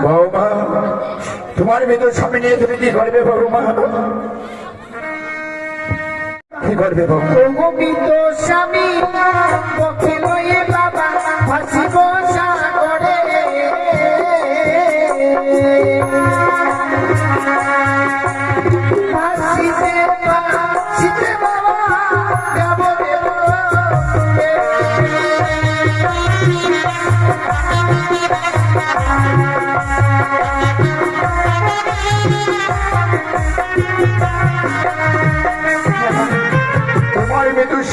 বৌমা, তোমার মৃত্যুর স্বামী নিয়ে তুমি কি করবে বৌমা? কি করবে বৌমা? মৃত স্বামী পক্ষে লয়ে বাবা ভাসিব সাগরে, ভাসিতে ভাসিতে বাবা যাব দেব।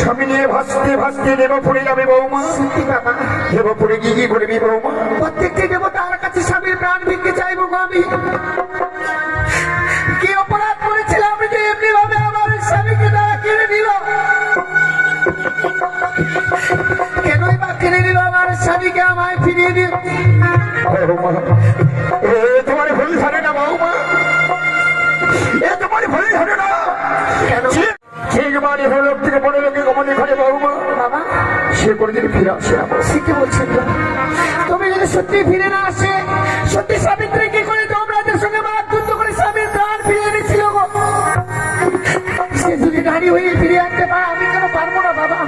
স্বামী নিয়ে ভাসতে ভাসতে দেবপুরে যাবে বৌমা। দেবপুরে কি কি করবি বৌমা? প্রত্যেকটি দেবতার কাছে স্বামীর প্রাণ ভিক্ষে চাইবো আমি। কি অপরাধ করেছিলাম যে এমনি ভাবে আমার স্বামীকে তারা কেড়ে নিল? কেনই বা কেড়ে নিল আমার স্বামীকে? আমায় ফিরিয়ে দিল বৌমা। এ তোমার ভুল ধরে না বৌমা, এ তোমার ভুল ধরে না। ঠিক মানে হলো থেকে বড় লোকে গমনে ঘরে বৌমা, সে কোনদিন ফিরে আসে না। শিখে বলছেন তুমি যদি সত্যি ফিরে না আসে, সত্যি সাবিত্রী কি করে যমরাজের সঙ্গে যুদ্ধ করে স্বামীর প্রাণ ফিরিয়ে এনেছিল গো? সে যদি নারী হয়ে ফিরে আনতে পারে, আমি কেন পারবো না বাবা?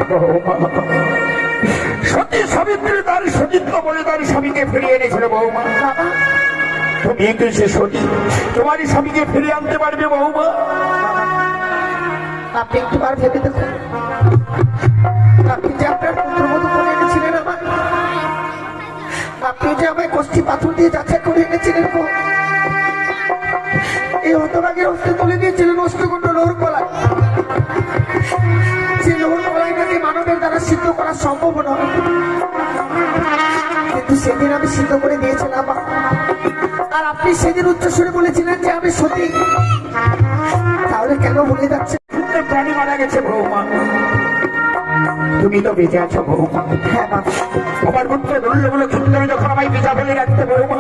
সত্যি সাবিত্রী তার সতীত্ব বলে তার স্বামীকে ফিরিয়ে এনেছিল বৌমা। তুমি কি সে সতী তোমারই স্বামীকে ফিরিয়ে আনতে পারবে বৌমা? আপনি একটুবার ভেবে দেখুন, আপনি যে আপনার পুত্রবধূ করে এনেছিলেন আমার, আপনি যে আমায় কষ্টি পাথর দিয়ে যাচাই করে এনেছিলেন, এই হতভাগের হস্তে তুলে দিয়েছিলেন অষ্টকুণ্ড লোহর কলা। সেই লোহর কলাই নাকি মানবের দ্বারা সিদ্ধ করা সম্ভব নয়, কিন্তু সেদিন আমি সিদ্ধ করে দিয়েছিলাম। আর আপনি সেদিন উচ্চস্বরে বলেছিলেন যে আমি সতী, তাহলে কেন ভুলে যাচ্ছে? প্রাণী মারা গেছে বৌমা, তুমি তো বেঁচে আছো বৌমা। হ্যাঁ বাবা, আমার পুত্র দুর্লভগুলো কিন্তু আমি যখন আমায় বেঁচা ফেলে রাখতে বৌমা,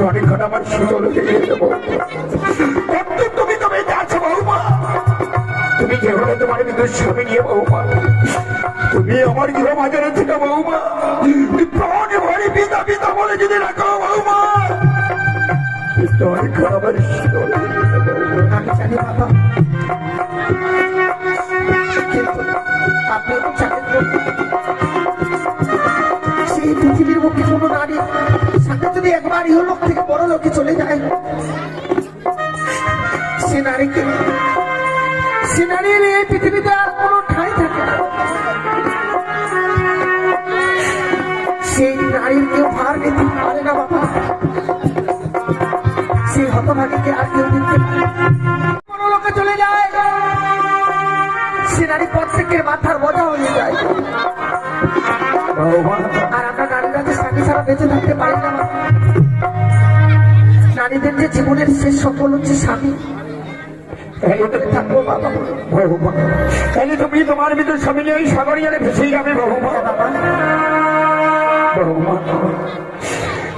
অনেকক্ষণ আমার শীতল হয়ে গেছে বৌমা। তুমি তো বেঁচে আছো বৌমা, তুমি যে হলে তোমার বিদ্যুৎ স্বামী নিয়ে বৌমা, তুমি আমার গৃহ বাজারে থেকে বৌমা, প্রাণে ভরে পিতা পিতা বলে যদি রাখো বৌমা, কিন্তু অনেকক্ষণ আমার শীতল হয়ে গেছে বৌমা। আমি জানি বাবা, আপনি তো জানেন সেই পৃথিবীর মুখে কোনো নারী সাথে যদি একবার ইহলোক থেকে বড় লোকে চলে যায়, সে নারীর এই পৃথিবীতে আর কোনো ঠাঁই থাকে না। সেই নারীর কেউ ভার নিতে পারে না বাবা, সেই হতভাগীকে আর কেউ দিতে বড় লোকে চলে যায়, সে নারী প্রত্যেকের মাথার বোঝা হয়ে যায়। আর আমরা নারীরা যে স্বামী ছাড়া বেঁচে থাকতে পারি না। নারীদের যে জীবনের শেষ সফল হচ্ছে স্বামী। থাকবো বাবা, তাহলে তুমি তোমার ভিতর স্বামী নিয়ে ওই সাগরিয়ারে ভেসেই যাবে বহুমা।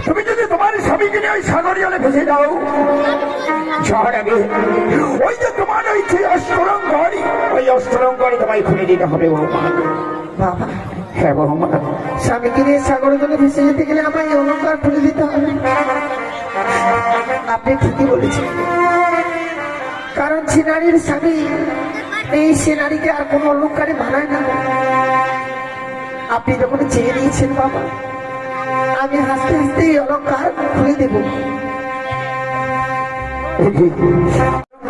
তুমি যদি তোমার স্বামীকে নিয়ে ওই সাগরিয়ালে ভেসে যাও, যাওয়ার আগে ওই যে তোমার ওই অষ্টরং ঘড়ি, ওই অষ্টরং ঘড়ি তোমায় খুলে দিতে হবে বহুমা। বাবা, হ্যাঁ বহুমা, স্বামীকে নিয়ে সাগরে জলে ভেসে যেতে গেলে আমায় এই অলঙ্কার খুলে দিতে হবে। আপনি ঠিকই বলেছেন, কারণ সে নারীর স্বামী এই সে নারীকে আর কোনো অলঙ্কারে মানায় না। আপনি যখন চেয়ে নিয়েছেন বাবা, আমি হাসতে হাসতে এই অলঙ্কার খুলে দেব।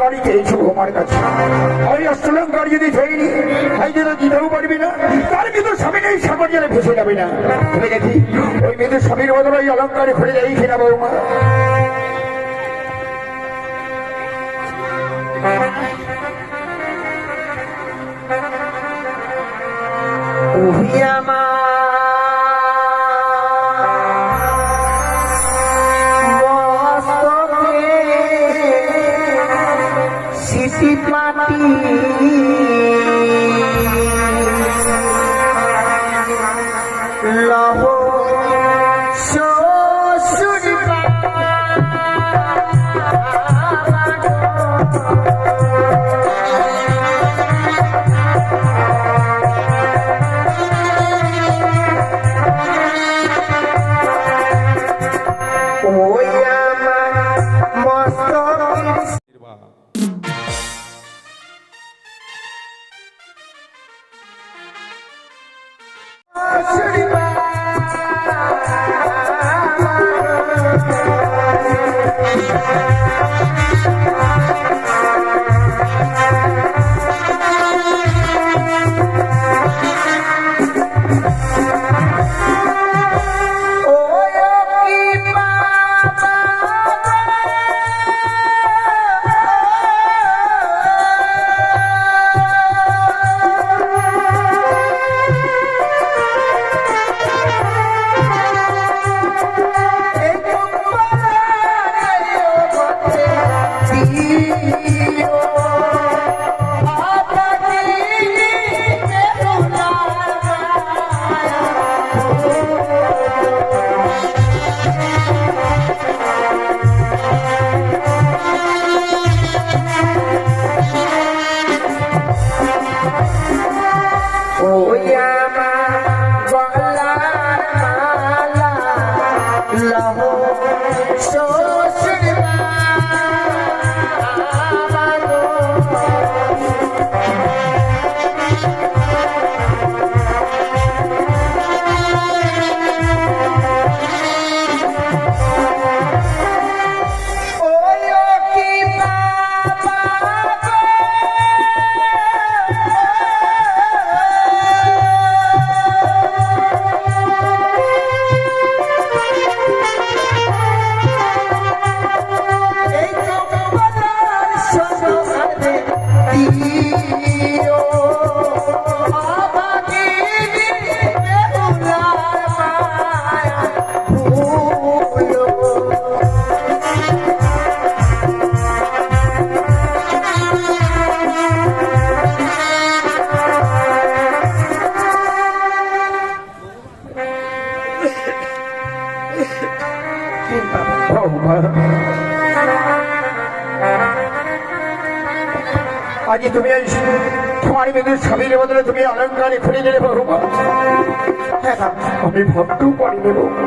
অষ্টলঙ্কারই চেয়েছো আমার কাছে। ওই অষ্টলঙ্কার যদি ধরিনি তাই যদি দিতেও পারবি না, তার মৃত্যু স্বামী নেই সাগর জলে ভেসে যাবে না। তুমি দেখি ওই মৃত্যু স্বামীর বদলে ওই অলঙ্কারে খুলে যাই কিনা বৌমা। আজ তুমি তোমার মেয়েদের স্বামীর বদলে তুমি অলঙ্কারে খুলে দিলে বৌমা। আমি ভাবতেও পারিনি বৌমা,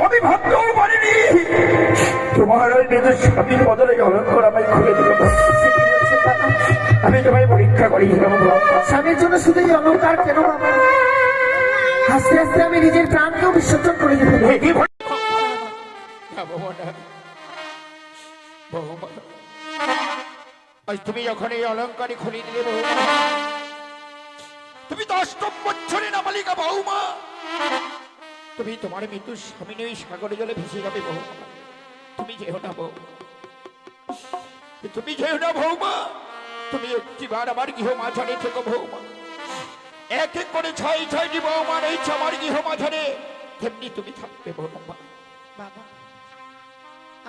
আমি ভাবতেও পারিনি তোমার ওই মেয়েদের স্বামীর বদলে অলঙ্কার আমায় খুলে দিল। আমি তোমায় পরীক্ষা করেছিলাম স্বামীর জন্য শুধু এই অলঙ্কার কেন বাবা, আস্তে আস্তে আমি নিজের প্রাণকেও বিসর্জন করে দিতে আজ তুমি যখন এই অলঙ্কারে খুলে দিলে বৌমা, তুমি তো অষ্টম বছরে না মালিকা বৌমা, তুমি তোমার মৃত্যু স্বামী নই সাগরে জলে ভেসে যাবে বৌমা। তুমি যেও না বৌমা, তুমি যেও না বৌমা, তুমি একটিবার আমার গৃহ মাঝারে থেকো বৌমা। এক এক করে ছয় ছয়টি বৌমা রয়েছে আমার গৃহ মাঝারে, তেমনি তুমি থাকবে বৌমা। বাবা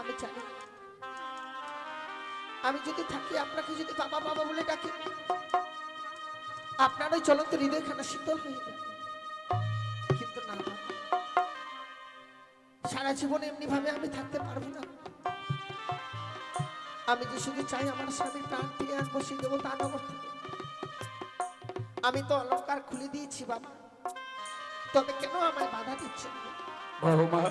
আমি জানি আমি যদি থাকি, আপনাকে যদি বাবা বাবা বলে ডাকি, আপনার ওই চলন্ত হৃদয়খানা শীতল হয়ে যাবে। কিন্তু না বাবা, সারা জীবন এমনি ভাবে আমি থাকতে পারবো না। আমি যে শুধু চাই আমার স্বামীর প্রাণ ফিরে আনবো, সেই দেবো তা নগর থেকে। আমি তো অলঙ্কার খুলে দিয়েছি বাবা, তবে কেন আমায় বাধা দিচ্ছেন বৌমা?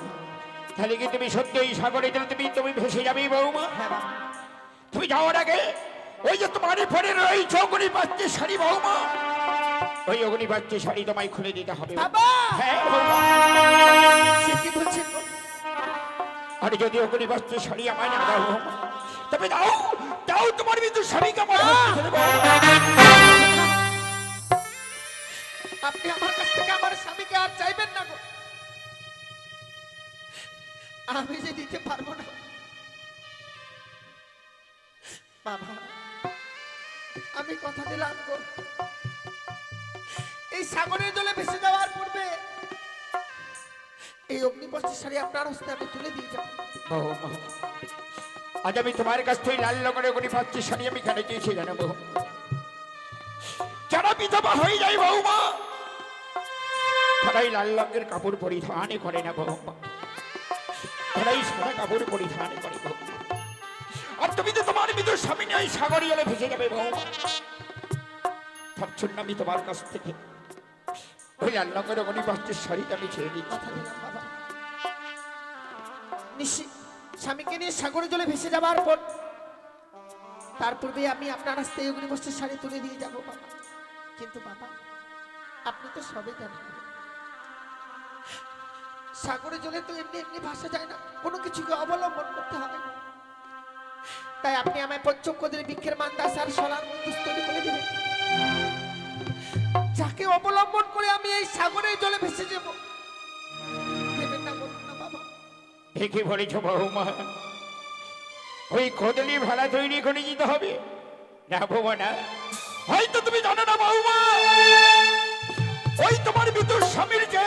তাহলে কি তুমি সত্যি এই সাগরে তুমি ভেসে যাবে বৌমা? হ্যাঁ বাবা। তুমি যাওয়ার আগে ওই যে তোমার পরে রয়েছে অগ্নি পাচ্ছে শাড়ি বৌমা, ওই অগ্নি পাচ্ছে শাড়ি তোমায় খুলে দিতে হবে বাবা। হ্যাঁ বৌমা। সে কি বলছেন? আর যদি অগ্নি পাচ্ছে শাড়ি আমায় না দাও বৌমা, তবে দাও দাও তোমার মৃত্যু স্বামীকে আমার হাতে ছেড়ে দাও। আপনি আমার কাছ থেকে আমার স্বামীকে আর চাইবেন না গো। আমি যে দিতে পারবো না বাবা, আমি কথা দিলাম গো, এই সাগরের জলে ভেসে যাওয়ার পূর্বে এই অগ্নিবস্ত্র শাড়ি আপনার হস্তে আমি তুলে দিয়ে যাবো। বৌমা, আজ আমি তোমার কাছ থেকে লাল রঙের অগ্নিবস্ত্র শাড়ি আমি কেন চেয়েছি জানাবো? যারা বিধবা হয়ে যায় বৌমা, তারাই লাল রঙের কাপড় পরিধান করে না বৌমা, তারাই সাদা কাপড় পরিধান করে বৌমা। আর তুমি তো তোমার মৃত স্বামী নিয়ে সাগরে জলে ভেসে যাবে বৌমা। তার জন্য আমি তোমার কাছ থেকে ওই লাল রঙের অগ্নিবস্ত্রের শাড়িটা আমি ছেড়ে দিচ্ছি। কথা দিলাম বাবা, স্বামীকে নিয়ে সাগরে জলে ভেসে যাবার পর তার পূর্বে আমি আপনার হাতে অগ্নিবস্ত্রের শাড়ি তুলে দিয়ে যাবো বাবা। কিন্তু বাবা, আপনি তো সবে জানেন সাগরে জলে তো এমনি এমনি ভাসা যায় না, কোনো কিছুকে অবলম্বন করতে হবে। তাই আপনি আমায় পঞ্চকদের বৃক্ষের মান্দাস আর সলার মধ্যে তৈরি করে দেবেন, যাকে অবলম্বন করে আমি এই সাগরের জলে ভেসে যাব। দেবেন না বলুন না বাবা? ঠিকই বলেছ বৌমা, ওই কদলি ভাড়া তৈরি করে দিতে হবে না বৌমা? না, হয়তো তুমি জানো না বৌমা, ওই তোমার বিদুর স্বামীর যে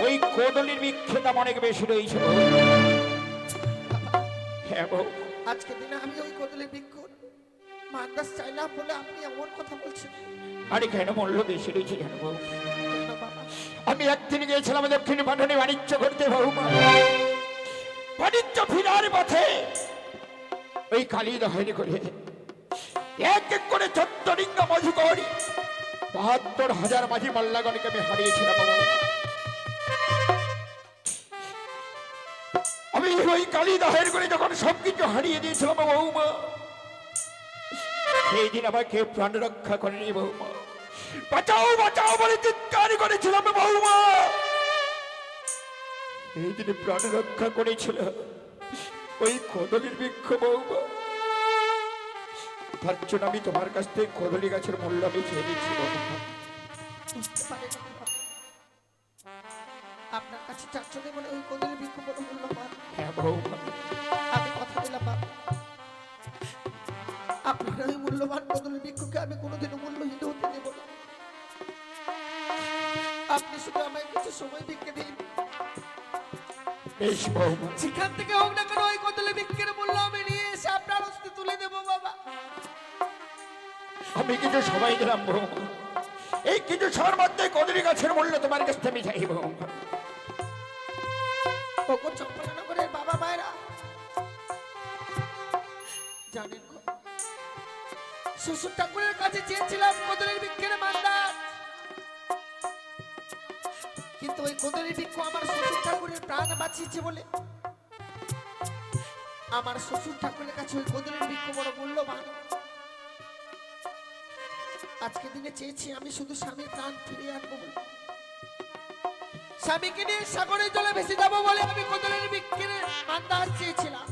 ওই কদলির বৃক্ষের দাম অনেক বেশি রয়েছে। হ্যাঁ বৌ, আজকে দিনে আমি ওই কদলি বৃক্ষ মান্দাস চাই না বলে আপনি এমন কথা বলছেন? আরে কেন মূল্য বেশি রয়েছে জানো বৌ? না বাবা, আমি একদিন গিয়েছিলাম দক্ষিণ পাটনে বাণিজ্য করতে বৌমা। বাণিজ্য ফিরার পথে ওই কালী দহরি করে এক এক করে 14 রিঙ্গ মধুকর 72,000 মাঝি মাল্লাগণকে আমি হারিয়েছিলাম বৌমা। আমি ওই কালী দহের করে যখন সবকিছু হারিয়ে দিয়েছিলাম বৌমা, সেই দিন আমাকে প্রাণ রক্ষা করেনি বৌমা। বাঁচাও বাঁচাও বলে চিৎকার করেছিলাম বৌমা। এই দিন প্রাণ রক্ষা করেছিল ওই কদলির বৃক্ষ বৌমা। তার জন্য আমি তোমার কাছ থেকে কদলি গাছের মূল্য আমি চেয়ে দিচ্ছি বৌমা। বুঝতে পারেন বাবা, আপনার কাছে চারজনে বলে ওই কদলি বৃক্ষ বড় মূল্যবান। হ্যাঁ বৌমা, আমি কথা দিলাম বাবা, আপনার ওই মূল্যবান কদলি বৃক্ষকে আমি কোনোদিনও মূল্যহীন হতে দেব না। আপনি শুধু আমায় কিছু সময় দিকে দিন, বেশ বৌমা, যেখান থেকে হোক না কেন ওই কদলি বৃক্ষের মূল্য আমি নিয়ে এসে আপনার হস্তে তুলে দেবো বাবা। আমি কিছু সময় দিলাম বৌমা। এই কিছু সময়ের মধ্যে কদলি গাছের মূল্য তোমার কাছ থেকে আমি চাই বৌমা। ওগো চম্পলানগরের বাবা মায়েরা জানেন গো, শ্বশুর ঠাকুরের কাছে চেয়েছিলাম কদলের বৃক্ষের মান্দার, কিন্তু ওই কদলের বৃক্ষ আমার শ্বশুর ঠাকুরের প্রাণ বাঁচিয়েছে বলে আমার শ্বশুর ঠাকুরের কাছে ওই কদলের বৃক্ষ বড় মূল্যবান। আজকে দিনে চেয়েছি আমি শুধু স্বামীর প্রাণ ফিরিয়ে আনবো বলে, স্বামীকে নিয়ে সাগরের জলে ভেসে যাবো বলে আমি কদলের বৃক্ষের মান্দার চেয়েছিলাম,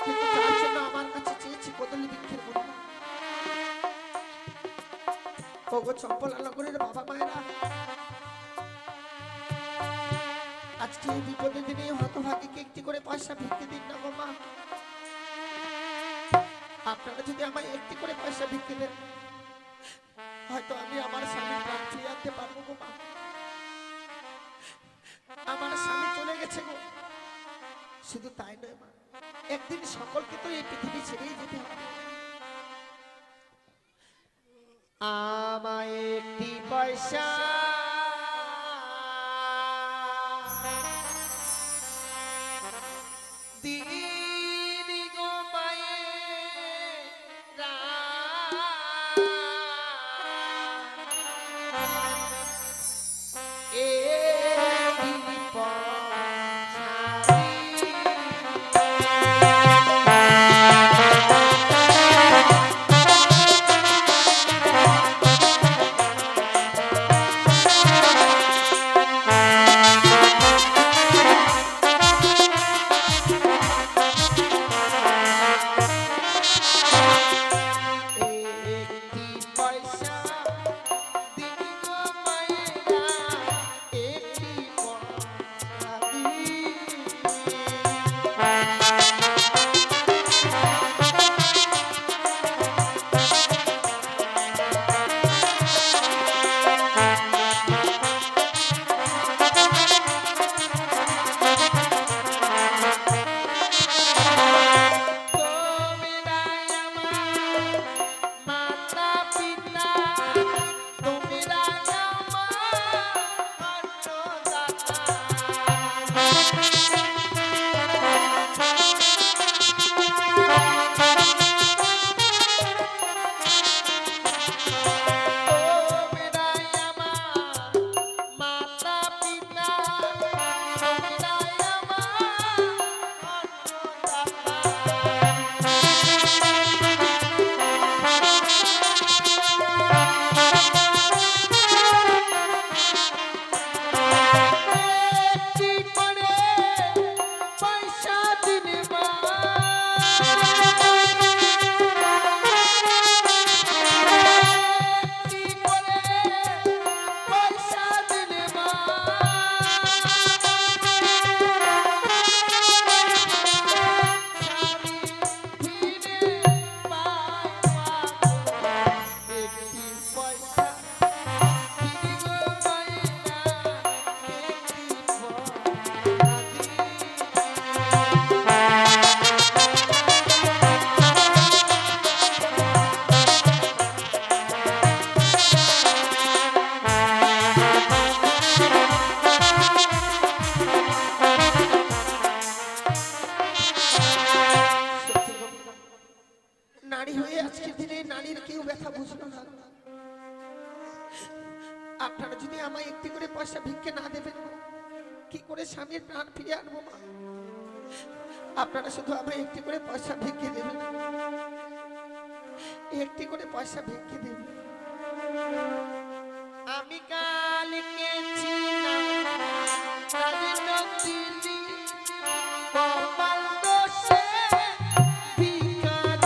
কিন্তু তার জন্য আমার কাছে চেয়েছি কদলি বৃক্ষের মূল্য। ওগো চম্পলানগরের বাবা মায়েরা, আজকে এই বিপদের দিনে হতভাগীকে একটি করে পয়সা ভিক্ষে দিন না গো মা। আপনারা যদি আমায় একটি করে পয়সা ভিক্ষে দেন, হয়তো আমি আমার স্বামীর প্রাণ ফিরিয়ে আনতে পারবো গো মা। আমার স্বামী চলে গেছে গো, শুধু তাই নয় মা, একদিন সকলকে তো এই পৃথিবী ছেড়েই যেতে হবে। আমায় একটি পয়সা দিন গো মায়েরা, নারীর কেউ ব্যথা বুঝলো না। আপনারা যদি আমায় একটি করে পয়সা ভিক্ষে না দেবেন, কি করে স্বামীর প্রাণ ফিরে আনবো মা? আপনারা শুধু আমায় একটি করে পয়সা ভিক্ষে দেবেন, একটি করে পয়সা ভিক্ষে দেবেন। আমি কালকে কপাল দোষে ভিখারিনী।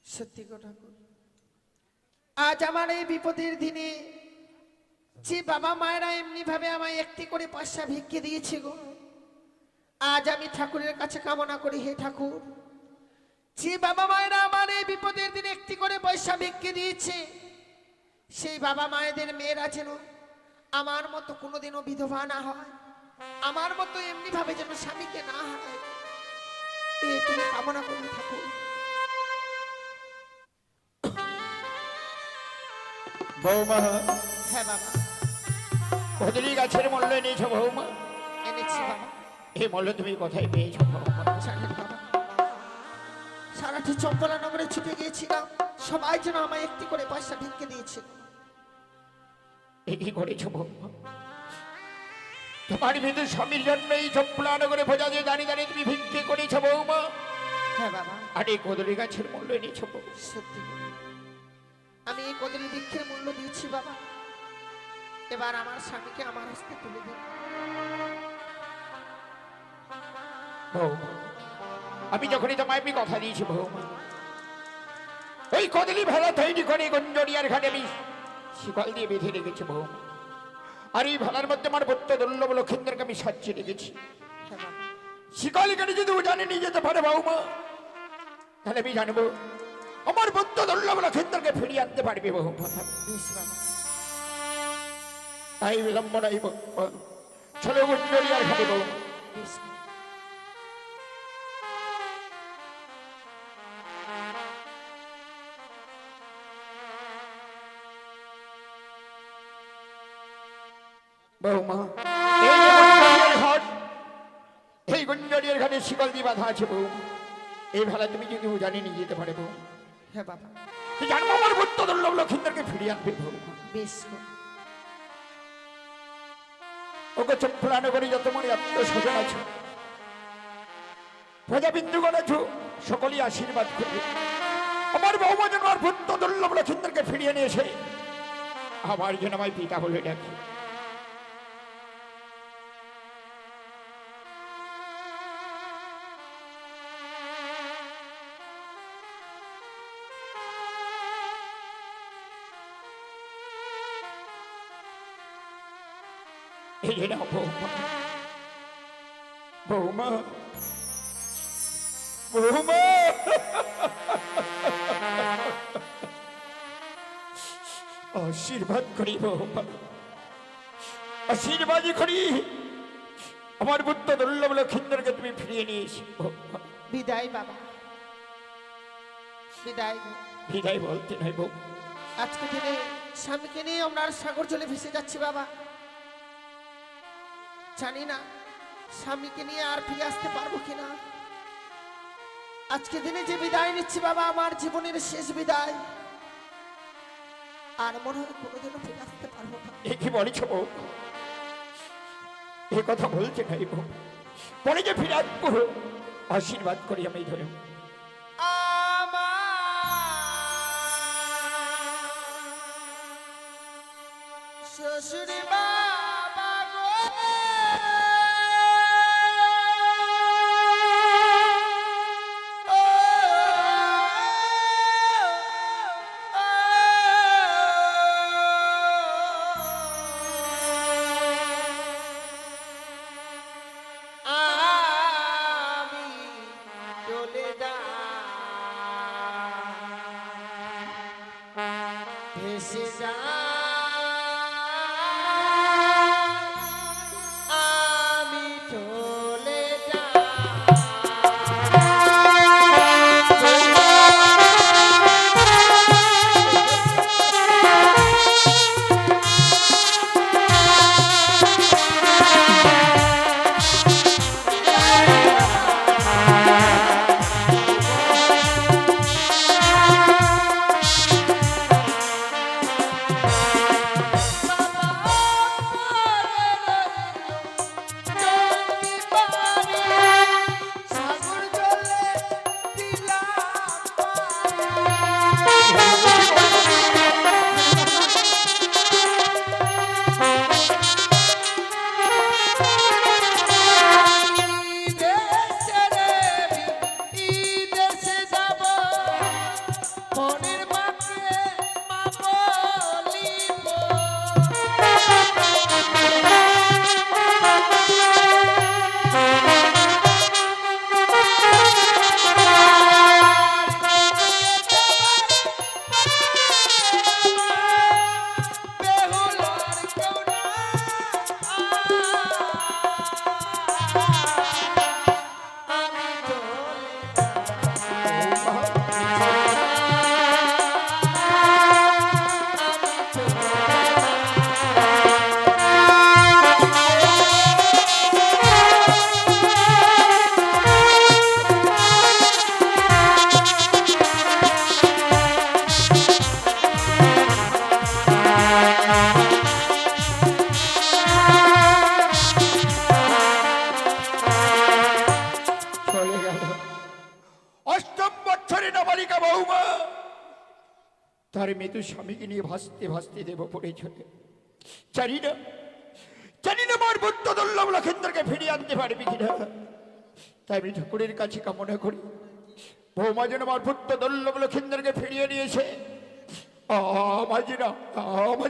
সত্যি কথা, আজ আমার এই বিপদের দিনে যে বাবা মায়েরা এমনি ভাবে আমায় একটি করে পয়সা ভিক্ষে দিয়েছে গো, আজ আমি ঠাকুরের কাছে কামনা করি, হে ঠাকুর, যে বাবা মায়েরা আমার এই বিপদের দিনে একটি করে পয়সা ভিক্ষে দিয়েছে, সেই বাবা মায়েদের মেয়েরা যেন আমার মতো কোনোদিনও বিধবা না হয়, আমার মতো এমনি ভাবে যেন স্বামীকে না হারায়, এই তুমি কামনা করি ঠাকুর। বৌমা, হ্যাঁ বাবা। কদলি গাছের মূল্য এনেছো বৌমা? এনেছি বাবা। এই মূল্য তুমি কোথায় পেয়েছো বৌমা? জানেন বাবা, সারাটি চম্পলা নগরে ছুটে গিয়েছিলাম, সবাই যেন আমায় একটি করে পয়সা ভিক্ষে দিয়েছে। কি করেছো বৌমা? তোমার ভিতর স্বামীর জন্য এই চম্পলা নগরে ভোজা দিয়ে দাঁড়িয়ে দাঁড়িয়ে তুমি ভিক্ষে করেছো বৌমা? হ্যাঁ বাবা। আর এই কদলি গাছের মূল্য এনেছো বৌমা? সত্যি আমি এই কদলি বৃক্ষের মূল্য দিয়েছি বাবা। এবার আমার স্বামীকে আমার হস্তে তুলে দিন। বৌমা, আমি যখনই তোমায় আমি কথা দিয়েছি বৌমা, ওই কদলি ভেলা তৈরি করে গঞ্জরিয়ার ঘাটে আমি শিকল দিয়ে বেঁধে রেখেছি বৌমা। আর এই ভেলার মধ্যে আমার বত্য দুর্লভ লক্ষিন্দরকে আমি সাজিয়ে রেখেছি। হ্যাঁ বাবা, শিকল এখানে যদি উজানে নিয়ে যেতে পারে বৌমা, তাহলে আমি জানবো আমার বত্য দুর্লভ লক্ষিন্দরকে ফিরিয়ে আনতে পারবে বৌমা। বেশ বাবা, তাই বিলম্ব নাই বৌমা, চলো গঞ্জরিয়ার ঘাটে বৌমা। বেশ বাবা। বৌমা, এই যে গঞ্জরিয়ার ঘাট, এই গঞ্জরিয়ার ঘাটে শিকল দিয়ে বাঁধা আছে বৌমা। এই ভেলা তুমি যদি উজানে নিয়ে যেতে পারে বৌমা, হ্যাঁ বাবা, তুই জানবো আমার বত্য দুর্লভ লক্ষিন্দরকে ফিরিয়ে আনবে বৌমা। বেশ গো। ওকে চোখ ফেলানো করে যত মনে আত্মস্বজন আছো, প্রজাবিন্দুগণ আছো, সকলেই আশীর্বাদ করবে আমার বৌমা যেন আর বত্য দুর্লভ লক্ষিন্দরকে ফিরিয়ে নিয়ে এসে আমার যেন আমায় পিতা বলে ডাকে। এই যে নাও বৌমা, বৌমা, বৌমা, আশীর্বাদ করি বৌমা, আশীর্বাদ করি আমার বুদ্ধ দুর্লভ লক্ষিন্দরকে তুমি ফিরিয়ে নিয়ে এসো বৌমা। বিদায় বাবা, বিদায় গো। বিদায় বলতে নাই বৌ, আজকে দিনে স্বামীকে নিয়ে আমরা আর সাগর জলে ভেসে যাচ্ছি বাবা। জানি না স্বামীকে নিয়ে আর ফিরে আসতে পারবো কিনা। আজকে দিনে যে বিদায় নিচ্ছি বাবা, আমার জীবনের শেষ বিদায়। আর মনে হয় কোনোদিনও ফিরে আসতে পারবো না। এ কি বলেছ বৌ, এ কথা বলতে নাই বৌ, পরে যে ফিরে আসবো আশীর্বাদ করি আমি ধরে। শ্বশুর বাবা গো, আমি চলে যাই, ভেসে যাই, আমি চলে সাগর জলে দিলাম দেশে যাব, মনের মাকে মা বলিব। বেহুলার কেউ না, আমি চলে চলে গেল অষ্টম বছরে নাবালিকা বৌমা তার মৃত্যু স্বামীকে নিয়ে ভাসতে ভাসতে দেব পড়ে চলে। জানি না জানি না আমার বুদ্ধ দুর্লভ লক্ষেন্দ্রকে ফিরিয়ে আনতে পারবি কিনা। তাই আমি ঠাকুরের কাছে কামনা করি বৌমা যেন আমার পুত্র দুর্লভ লক্ষেন্দ্রকে ফিরিয়ে নিয়েছে। আমার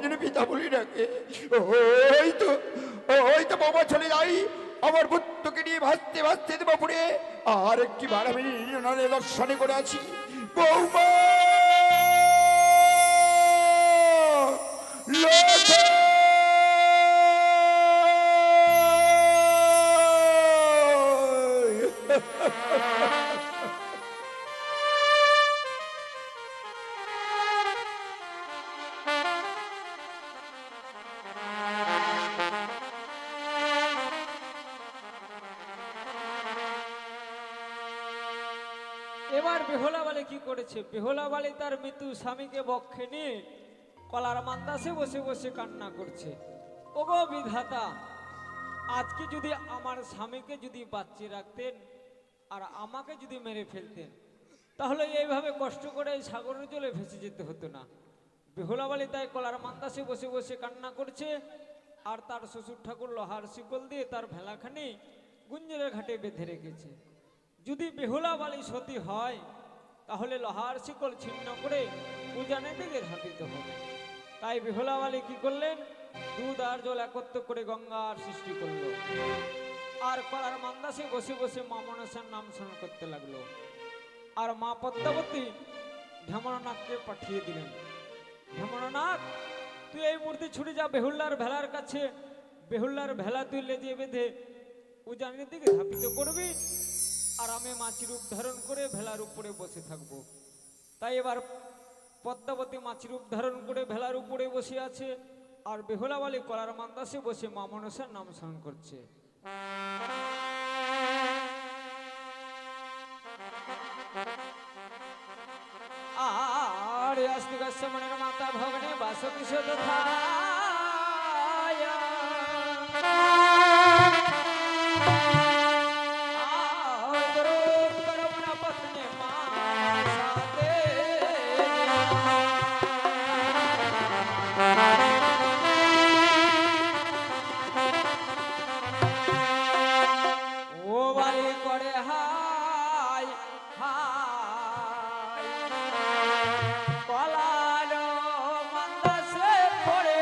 যেন পিতা বলি ডাকে। ওই তো বৌমা চলে যাই আমার পুত্রকে নিয়ে ভাসতে ভাসতে দেবো পুরে। আর একটি বার আমি দর্শনে করে আছি বৌমা এবার বেহুলা বালি কি করেছে? বেহুলা বালি তার মৃত্যু স্বামীকে বক্ষে নিয়ে কলার মান্দাসে বসে বসে কান্না করছে। ওগো বিধাতা, আজকে যদি আমার স্বামীকে যদি বাঁচিয়ে রাখতেন আর আমাকে যদি মেরে ফেলতেন, তাহলে এইভাবে কষ্ট করে এই সাগরের জলে ভেসে যেতে হতো না। বেহুলা বালি তাই কলার মান্দাসে বসে বসে কান্না করছে। আর তার শ্বশুর ঠাকুর লোহার শিকল দিয়ে তার ভেলাখানি গুঞ্জরের ঘাটে বেঁধে রেখেছে। যদি বেহুলা বালি সতী হয় তাহলে লোহার শিকল ছিন্ন করে উজানের দিকে ধাপিত হবে। তাই বেহুলা বালি কি করলেন? দুধ আর জল একত্র করে গঙ্গার সৃষ্টি করলো। আর কলার মান্দাসে বসে বসে মা মনসার নাম স্মরণ করতে লাগলো। আর মা পদ্মাবতী ঢেমনাথকে পাঠিয়ে দিলেন, ঢেমনাথ তুই এই মূর্তি ছুটে যা বেহুল্লার ভেলার কাছে। বেহুল্লার ভেলা তুই লেজে বেঁধে উজানের দিকে ধাপিত করবি, আর আমি মাছি রূপ ধারণ করে ভেলার উপরে বসে থাকবো। তাই এবার পদ্মাবতী মাছি রূপ ধারণ করে ভেলার উপরে বসে আছে, আর বেহুলা বালি কলার মান্দাসে বসে মা মনসার নাম স্মরণ করছে। আর আস্তিক মনের মাতা ভগনে বাসকি সদা কলার মান্দাসে পড়ে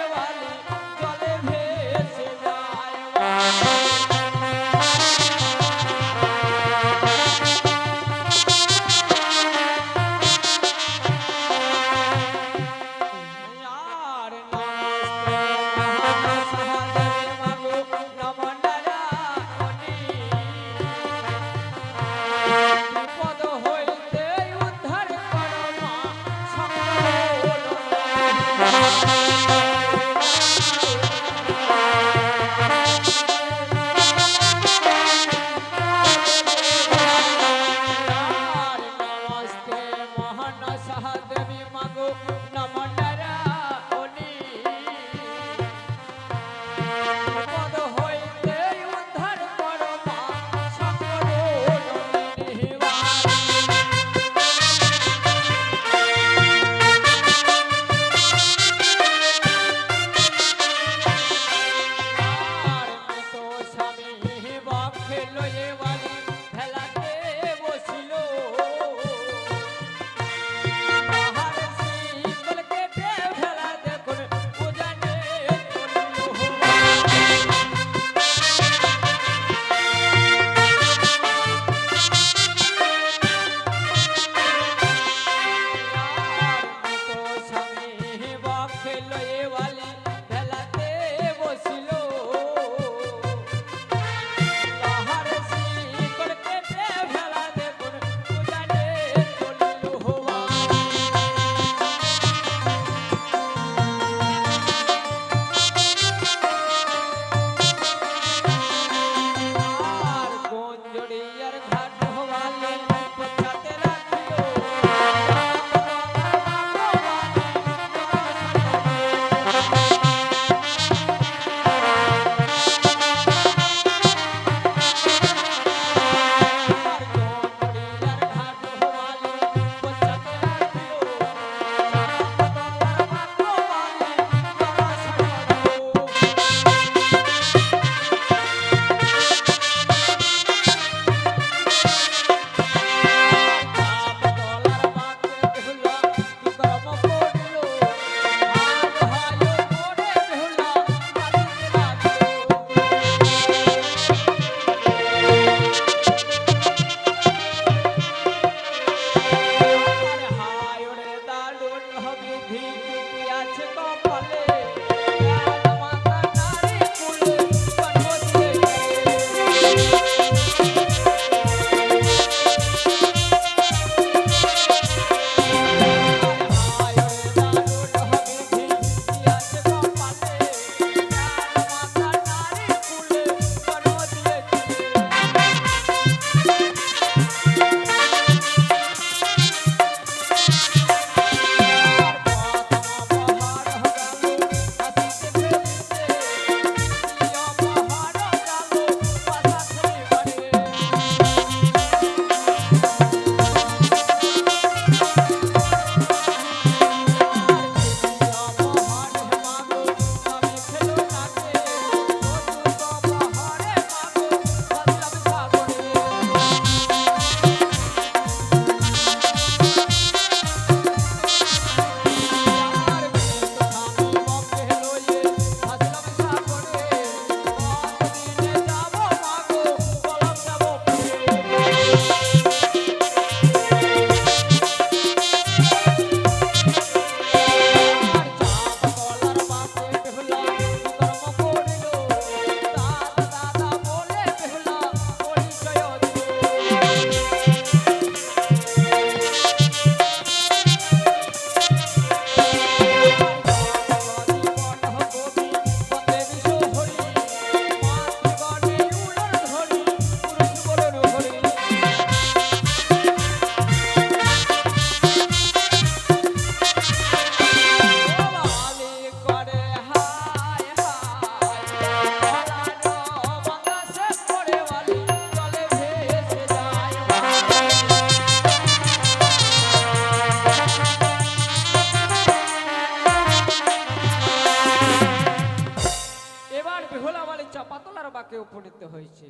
চাপাতলার বাকে উপনীত হয়েছে।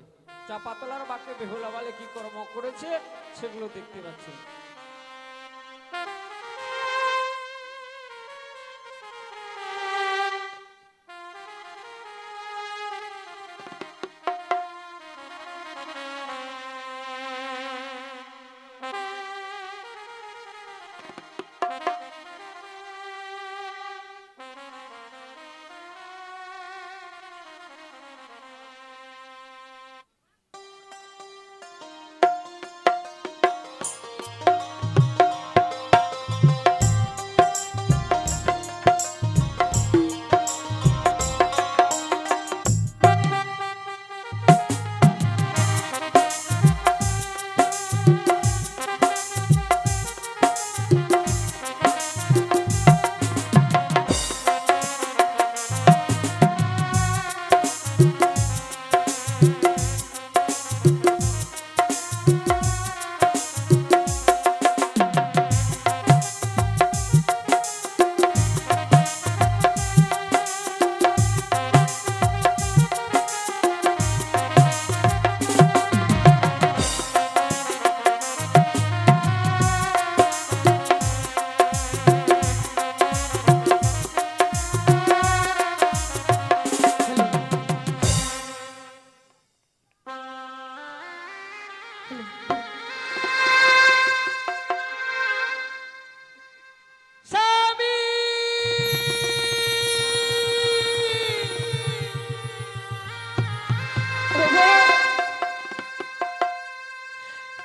চাপাতলার বাকে বেহুলা বালে কি কর্ম করেছে সেগুলো দেখতে পাচ্ছি।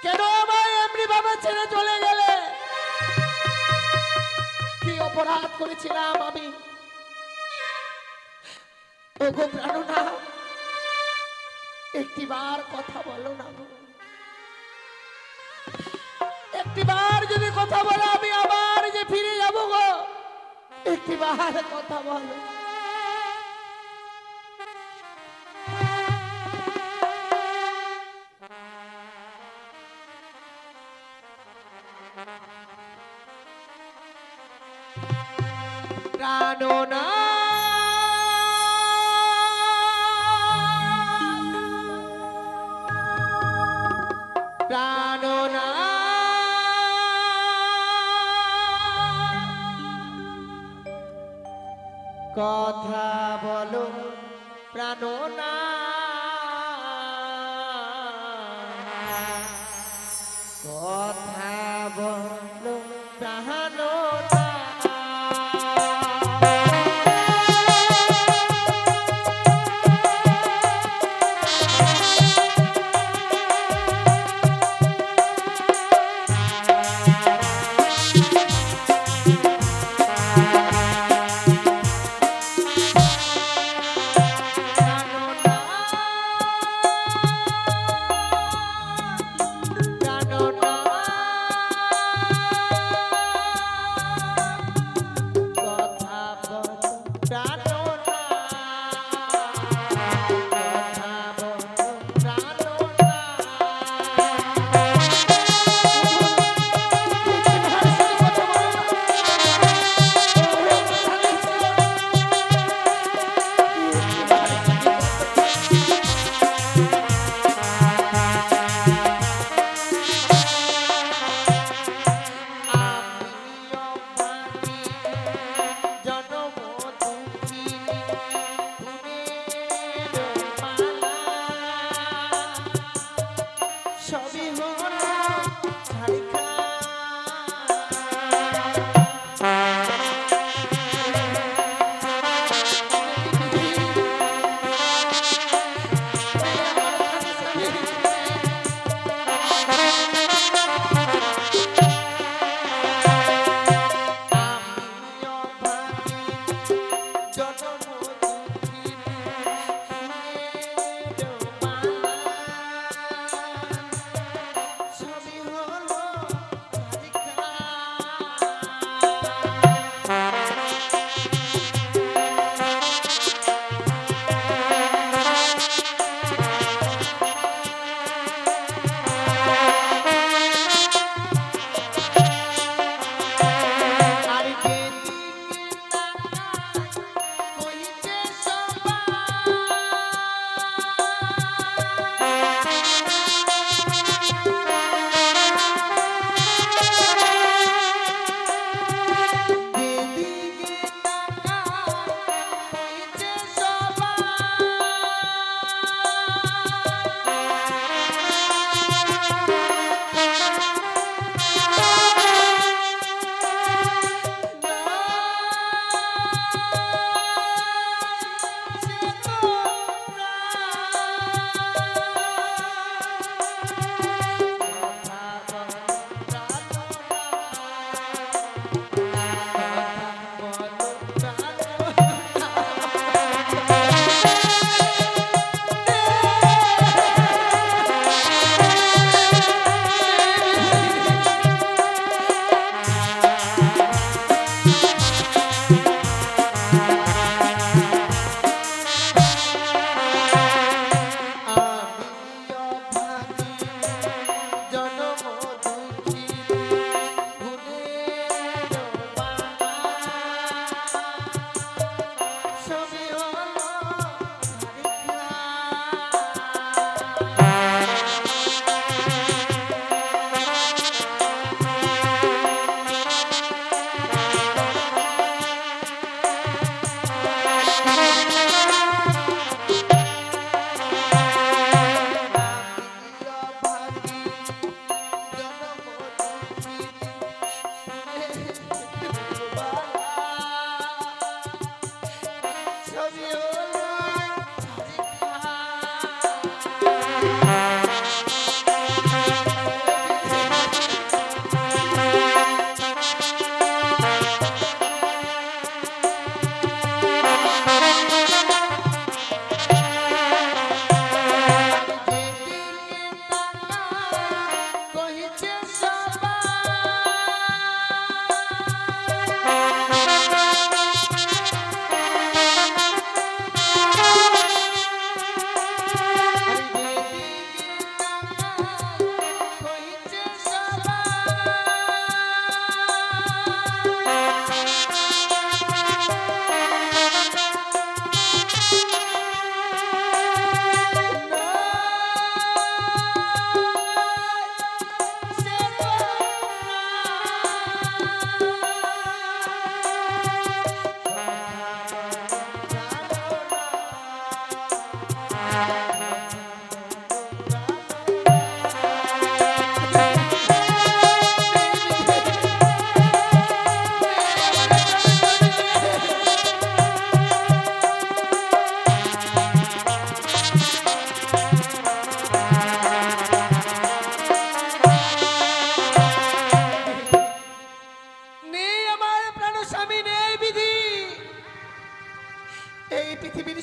কেন আমায় এমনি ভাবে ছেড়ে চলে গেলে? কি অপরাধ করেছিলাম আমি? ওগো প্রাণনা, একটিবার কথা বলো না গো। একটিবার যদি কথা বলো আমি আবার যে ফিরে যাব গো। একটিবার কথা বলো। প্রাণনা প্রাণনা কথা বলো প্রাণনা, কথা বলো প্রাণনা। প্রাণনা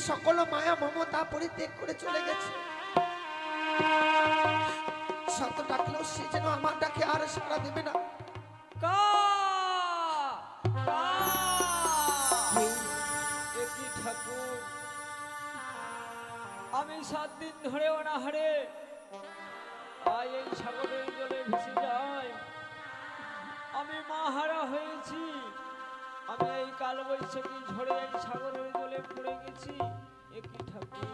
সকল মায়া মমতা পরিত্যাগ করে চলে গেছে। শত ডাকলেও সে যেন আমার ডাকে আর সাড়া দেবে না। কা কা একই ঠাকুর, আমি 7 দিন ধরে অনাহারে আয় এই সাগরের জলে ভেসে যাই। আমি মাহারা হয়েছি, আমি এই কালবৈশাখী ঝড়ে এই সাগরের জলে পড়ে গেছি। একই ঠাকুর,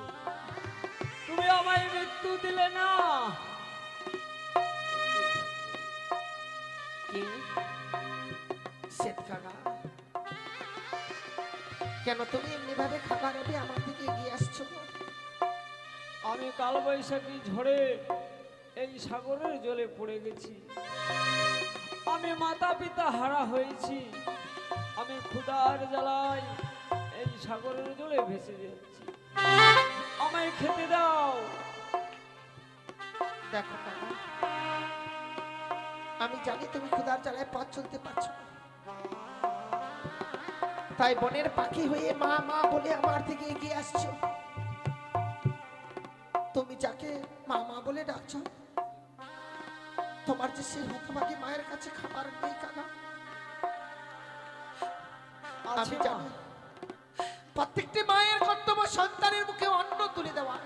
তুমি আমায় মৃত্যু দিলে না। শ্বেত কাকা, কেন তুমি এমনি ভাবে খাবার হবে আমার দিকে এগিয়ে আসছো? আমি কালবৈশাখী ঝড়ে এই সাগরের জলে পড়ে গেছি। আমি মাতা পিতা হারা হয়েছি, আমি ক্ষুধার জ্বালায় এই সাগরের জলে ভেসে যাচ্ছি। আমায় খেতে দাও। দেখো কাকা, আমি জানি তুমি ক্ষুধার জ্বালায় পথ চলতে পারছো না, তাই বনের পাখি হয়ে মা মা বলে আমার দিকে এগিয়ে আসছো। তুমি যাকে মা মা বলে ডাকছো, তোমার যে সেই হতভাগী মায়ের কাছে খাবার নেই কাকা। আমি জানি প্রত্যেকটি মায়ের কর্তব্য সন্তানের মুখে অন্ন তুলে দেওয়া,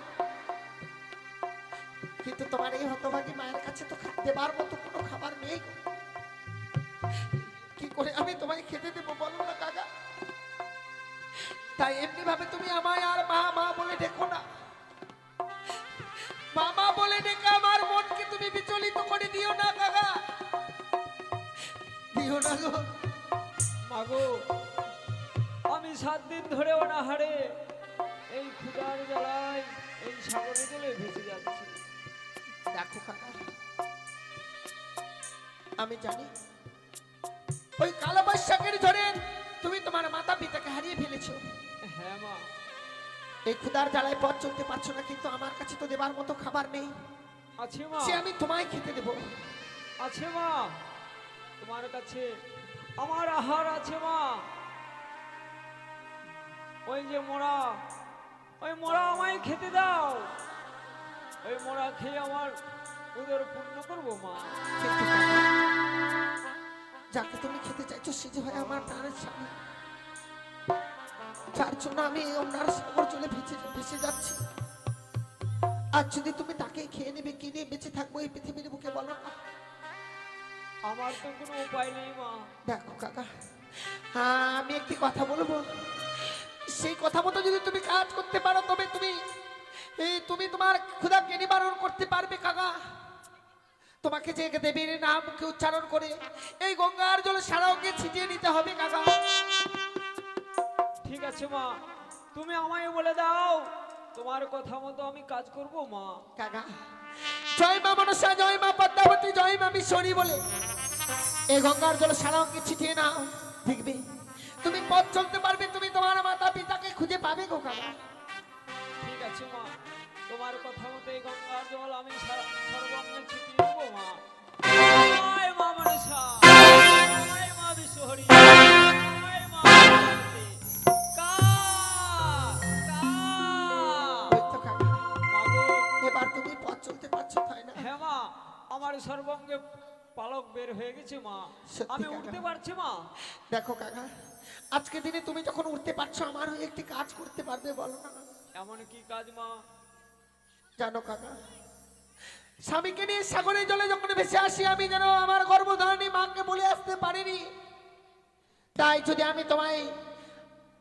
কিন্তু তোমার এই হতভাগী মায়ের কাছে তো দেবার মতো কোনো খাবার নেই। কি করে আমি তোমায় খেতে দেবো বলো না কাকা? তাই এমনি ভাবে তুমি আমায় আর মা মা বলে ডেকো না। মামা বলে ডেকে আমার মনকে তুমি বিচলিত করে দিও না কাকা, দিও না গো। মাগো, আমি 7 দিন ধরে অনাহারে এই ক্ষুধার জ্বালায় এই সাগরের জলে ভেসে যাচ্ছি। দেখো কাকা, আমি জানি ওই কালো বৈশাখের ঝড়ে তুমি তোমার মাতা পিতাকে হারিয়ে ফেলেছো। হ্যাঁ মা, এই ক্ষুধার জ্বালায় পথ চলতে পারছো না, কিন্তু আমার কাছে তো দেবার মতো খাবার নেই। আছে মা, সে আমি তোমায় খেতে দেবো। আছে মা, তোমার কাছে আমার আহার আছে মা। ওই যে মোরা, ওই মোরা আমায় খেতে দাও। ওই মোরা খেয়ে আমার উদর পূর্ণ করবো মা। কিন্তু কাকা, যাকে তুমি খেতে চাইছো সে যে হয় আমার প্রাণের স্বামী, যার জন্য আমি এই অন্যার সাগর জলে ভেসে যাচ্ছি। আর যদি তুমি তাকে খেয়ে নেবে, কি নিয়ে বেঁচে থাকবো এই পৃথিবীর বুকে বলো না? আমার তো কোনো উপায় নেই মা। দেখো কাকা, আমি একটি কথা বলবো, সেই কথা মতো যদি তুমি কাজ করতে পারো তবে তুমি তোমার ক্ষুধাকে নিবারণ করতে পারবে কাকা। তোমাকে যে দেবীর নামকে উচ্চারণ করে এই গঙ্গার জলে সারা অঙ্গে ছিটিয়ে নিতে হবে কাকা। ঠিক আছে মা, তুমি আমায় বলে দাও, তোমার কথা মতো আমি কাজ করব মা। কাকা, জয় মা মনসা, জয় মা পদ্মাবতী, জয় মা বিশ্বরী বলে এই গঙ্গার জল সারা অঙ্গে ছিটিয়ে নাও। দেখবে তুমি পথ চলতে পারবে, তুমি তোমার মাতা পিতাকে খুঁজে পাবে গো কাকা। ঠিক আছে মা, তোমার কথা মতো এই গঙ্গার জল আমি সর্বাঙ্গে ছিটিয়ে দেবো মা। জয় মা মনসা, জয় মা বিশ্বহরি, জয় মা পার্বতী। কা কা ওই তো কাকা, মা গো, এবার তুমি পথ চলতে পারছো তাই না? হ্যাঁ মা, আমার সর্বাঙ্গে পালক বের হয়ে গেছে মা, সত্যি আমি কাকা? উঠতে পারছি মা। দেখো কাকা, আজকে দিনে তুমি যখন উঠতে পারছো, আমার হয়ে একটি কাজ করতে পারবে বলো না? এমন কি কাজ মা? জানো কাকা, স্বামীকে নিয়ে সাগরের জলে যখন ভেসে আসি, আমি যেন আমার গর্ভধারণী মাকে বলে আসতে পারিনি। তাই যদি আমি তোমায়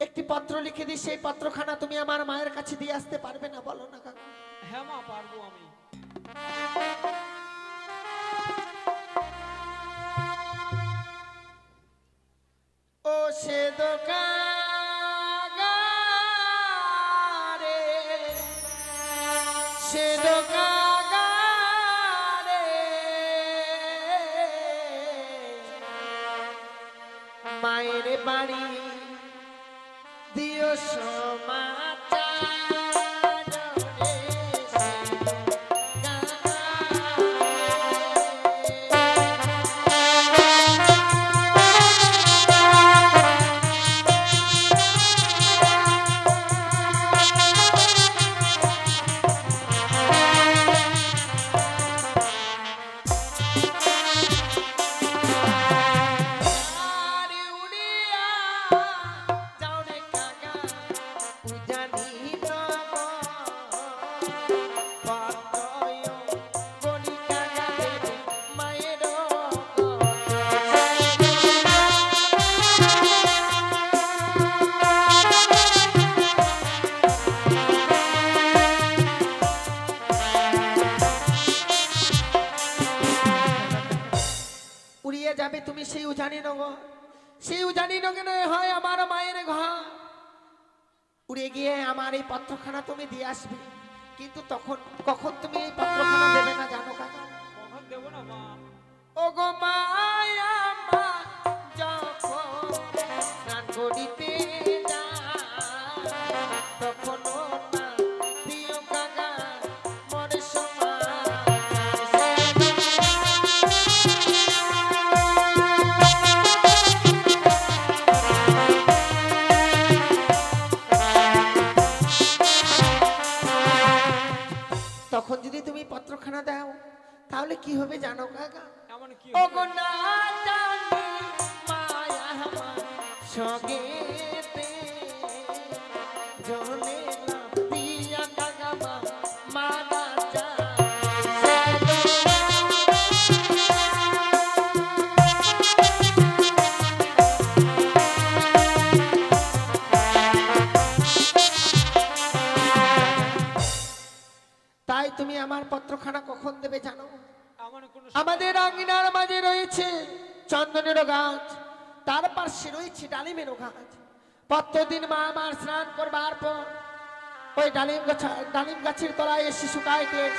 একটি পত্র লিখে দিই, সেই পত্রখানা তুমি আমার মায়ের কাছে দিয়ে আসতে পারবে না বলো না কাকা? হ্যাঁ মা, পারবো আমি। ও সে দোকাগারে, সে দোকাগারে, মায়ের বাড়ি দিও সমাচার রে, সে আরে উড়িয়া যাও রে কাকা, উজানি পতয় বনি কাকা রে, মায়ের উড়িয়ে যাবে তুমি সেই উজানি নগর, সেই উজানি নগরে হয় আমার মায়ের ঘর। উড়ে গিয়ে আমার এই পত্রখানা তুমি দিয়ে আসবে, কিন্তু তখন কখন তুমি এই পত্রখানা দেবে না জানো কাকা? কখন দেবো না মা? ও গো মায়া মা, যখন স্নান করিতে যায়, তখন না দিও কাকা মনে সময়। তখন যদি তুমি পত্রখানা দাও, তাহলে কি হবে জানো কাকা? এমন কি ও হবে? গো না জানি মায়া আমার সঙ্গেতে, জলে লাফ দিয়া কাকা মা মারা যায়। তাই তুমি আমার পত্রখানা কখন দেবে জানো? এমন কোন আমাদের আঙিনার মাঝে রয়েছে চন্দনেরও গাছ, তার পাশে রয়েছে ডালিমেরও গাছ। প্রত্যেকদিন মা আমার স্নান করবার পর ওই ডালিম গাছের তলায় এসে শুকায় কেশ,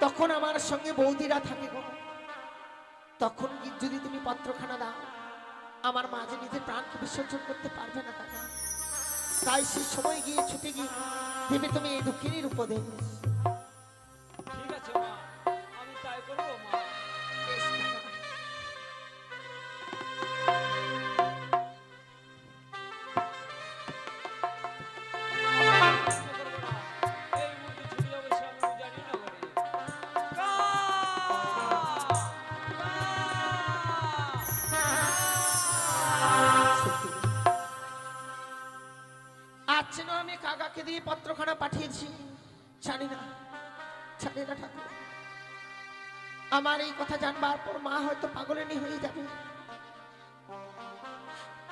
তখন আমার সঙ্গে বৌদিরা থাকে গো। তখন যদি তুমি পত্রখানা দাও, আমার মা যে নিজের প্রাণকে বিসর্জন করতে পারবে না কাকা। তাই সে সময় গিয়ে ছুটে গিয়ে দেবে তুমি এই দুঃখিনীর উপদেশ। ঠিক আছে মা, আমি তাই করবো মা। বেশ কাকা। চিন্তা করবে না, এই মুহূর্তে ছুটে যাবো সে আমি জানি না বলে। কা আজ যেন আমি কাকাকে দিয়ে পত্রখানা পাঠিয়েছি, জানি না ঠাকুর, আমার এই কথা জানবার পর মা হয়তো পাগলেনি হয়ে যাবে।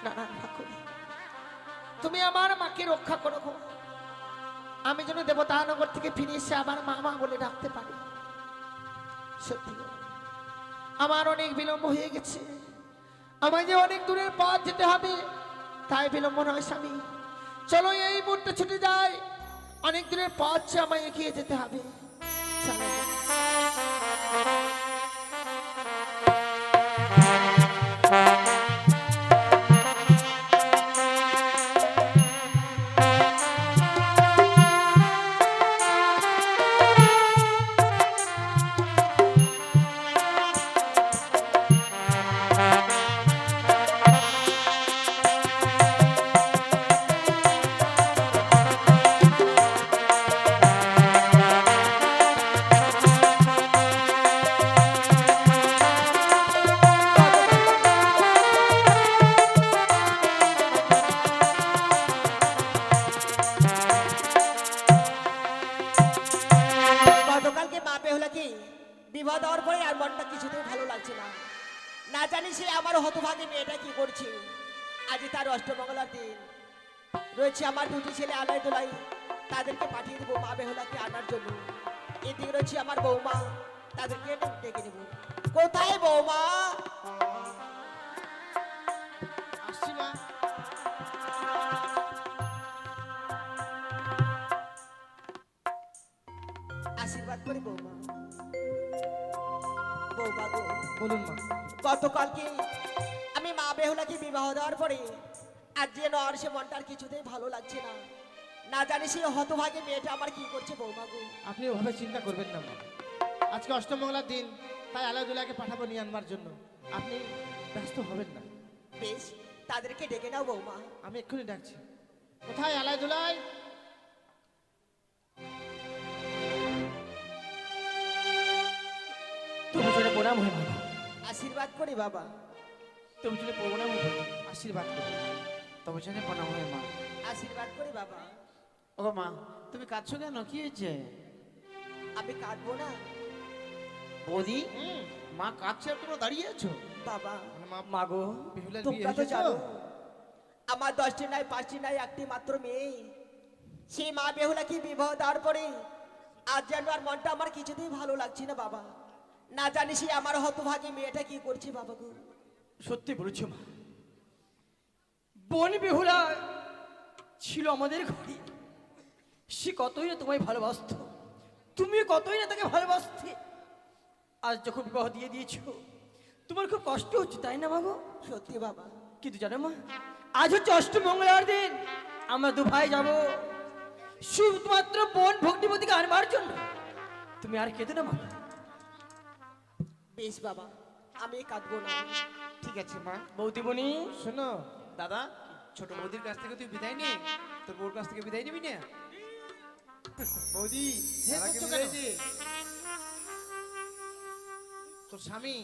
না না ঠাকুর, তুমি আমার মাকে রক্ষা করো গো। আমি যেন দেবতানগর থেকে ফিরে এসে আবার মা মা বলে ডাকতে পারি। সত্যি গো, আমার অনেক বিলম্ব হয়ে গেছে, আমায় যে অনেক দূরের পথ যেতে হবে, তাই বিলম্ব নয় স্বামী। চলো এই মুহূর্তে ছুটে যাই, অনেক দূরের পথ আমায় এগিয়ে যেতে হবে। চলো। দেওয়ার পরে আর মনটা কিছুতেই ভালো লাগছে না। না জানি সে আমার হতভাগী মেয়েটা কি করছে। আজ তার অষ্টমঙ্গলার দিন রয়েছে, আমার দুটি ছেলে আলাই দোলাই, তাদেরকে পাঠিয়ে দেবো মা বেহুলাকে আনার জন্য। এদিকে রয়েছে আমার বৌমা, তাদেরকে ডেকে নেব। কোথায় বৌমা? আসছি মা। আশীর্বাদ করে বৌমা। বৌমা গো, বলুন মা। গতকালকে আমি মা বেহুলাকে বিবাহ দেওয়ার পরে আজ যে নর সে মনটার কিছুতেই ভালো লাগছে না। না জানি সেই হতভাগী মেয়েটা আমার কি করছে বৌমা গো। আপনি ওভাবে চিন্তা করবেন না মা। আজকে অষ্টমঙ্গলার দিন, তাই আলাদুল্লাহকে পাঠাবো নিয়ে আনবার জন্য। আপনি ব্যস্ত হবেন না। বেশ, তাদেরকে ডেকে নাও বৌমা। আমি এক্ষুনি ডাকছি। কোথায় আলাদুল্লাহ? তুমি চলে প্রণাম হয়ে বাবা, আশীর্বাদ করি বাবা। তুমি চলে প্রণাম হয়ে বাবা। আশীর্বাদ করুন। তবে চলে প্রণাম হয়ে মা। আশীর্বাদ করি বাবা। ও মা, তুমি কাঁদছো কেন? কি হয়েছে? আমি কাঁদবো না বৌদি, মা কাঁদছে আর তোমরা দাঁড়িয়ে আছো? বাবা। মা গো, বিহুলার বিয়ে তোমরা তো হয়েছে জানো তো? আমার 10টি নাই 5টি নাই একটি মাত্র মেয়ে। সেই মা বেহুলাকে বিবাহ দেওয়ার পরে আজ যেন আর মনটা আমার কিছুতেই ভালো লাগছে না বাবা। না জানি সে আমার হতভাগী মেয়েটা কি করছে বাবা গো। সত্যি বলেছো মা। বোন বেহুলা ছিল আমাদের ঘরে। সে কতই না তোমায় ভালোবাসতো, তুমি কতই না তাকে ভালোবাসতে। আজ যখন বিবাহ দিয়ে দিয়েছো, তোমার খুব কষ্ট হচ্ছে তাই না মা গো? সত্যি বাবা। কিন্তু জানো মা, আজ হচ্ছে অষ্টমঙ্গলার দিন। আমরা দু ভাই যাবো শুধুমাত্র বোন ভক্তিপতিকে আনবার জন্য। তুমি আর কেঁদো না মা। বেশ বাবা, আমি কাঁদবো না। ঠিক আছে মা। বৌদি বনি, শোনো দাদা, ছোট বৌদির কাছ থেকে তুই বিদায় নে, তোর বউর কাছ থেকে বিদায় নিবি না? বৌদি, হে দাদাকে করছো বিদায় কেন? দে। তোর স্বামী,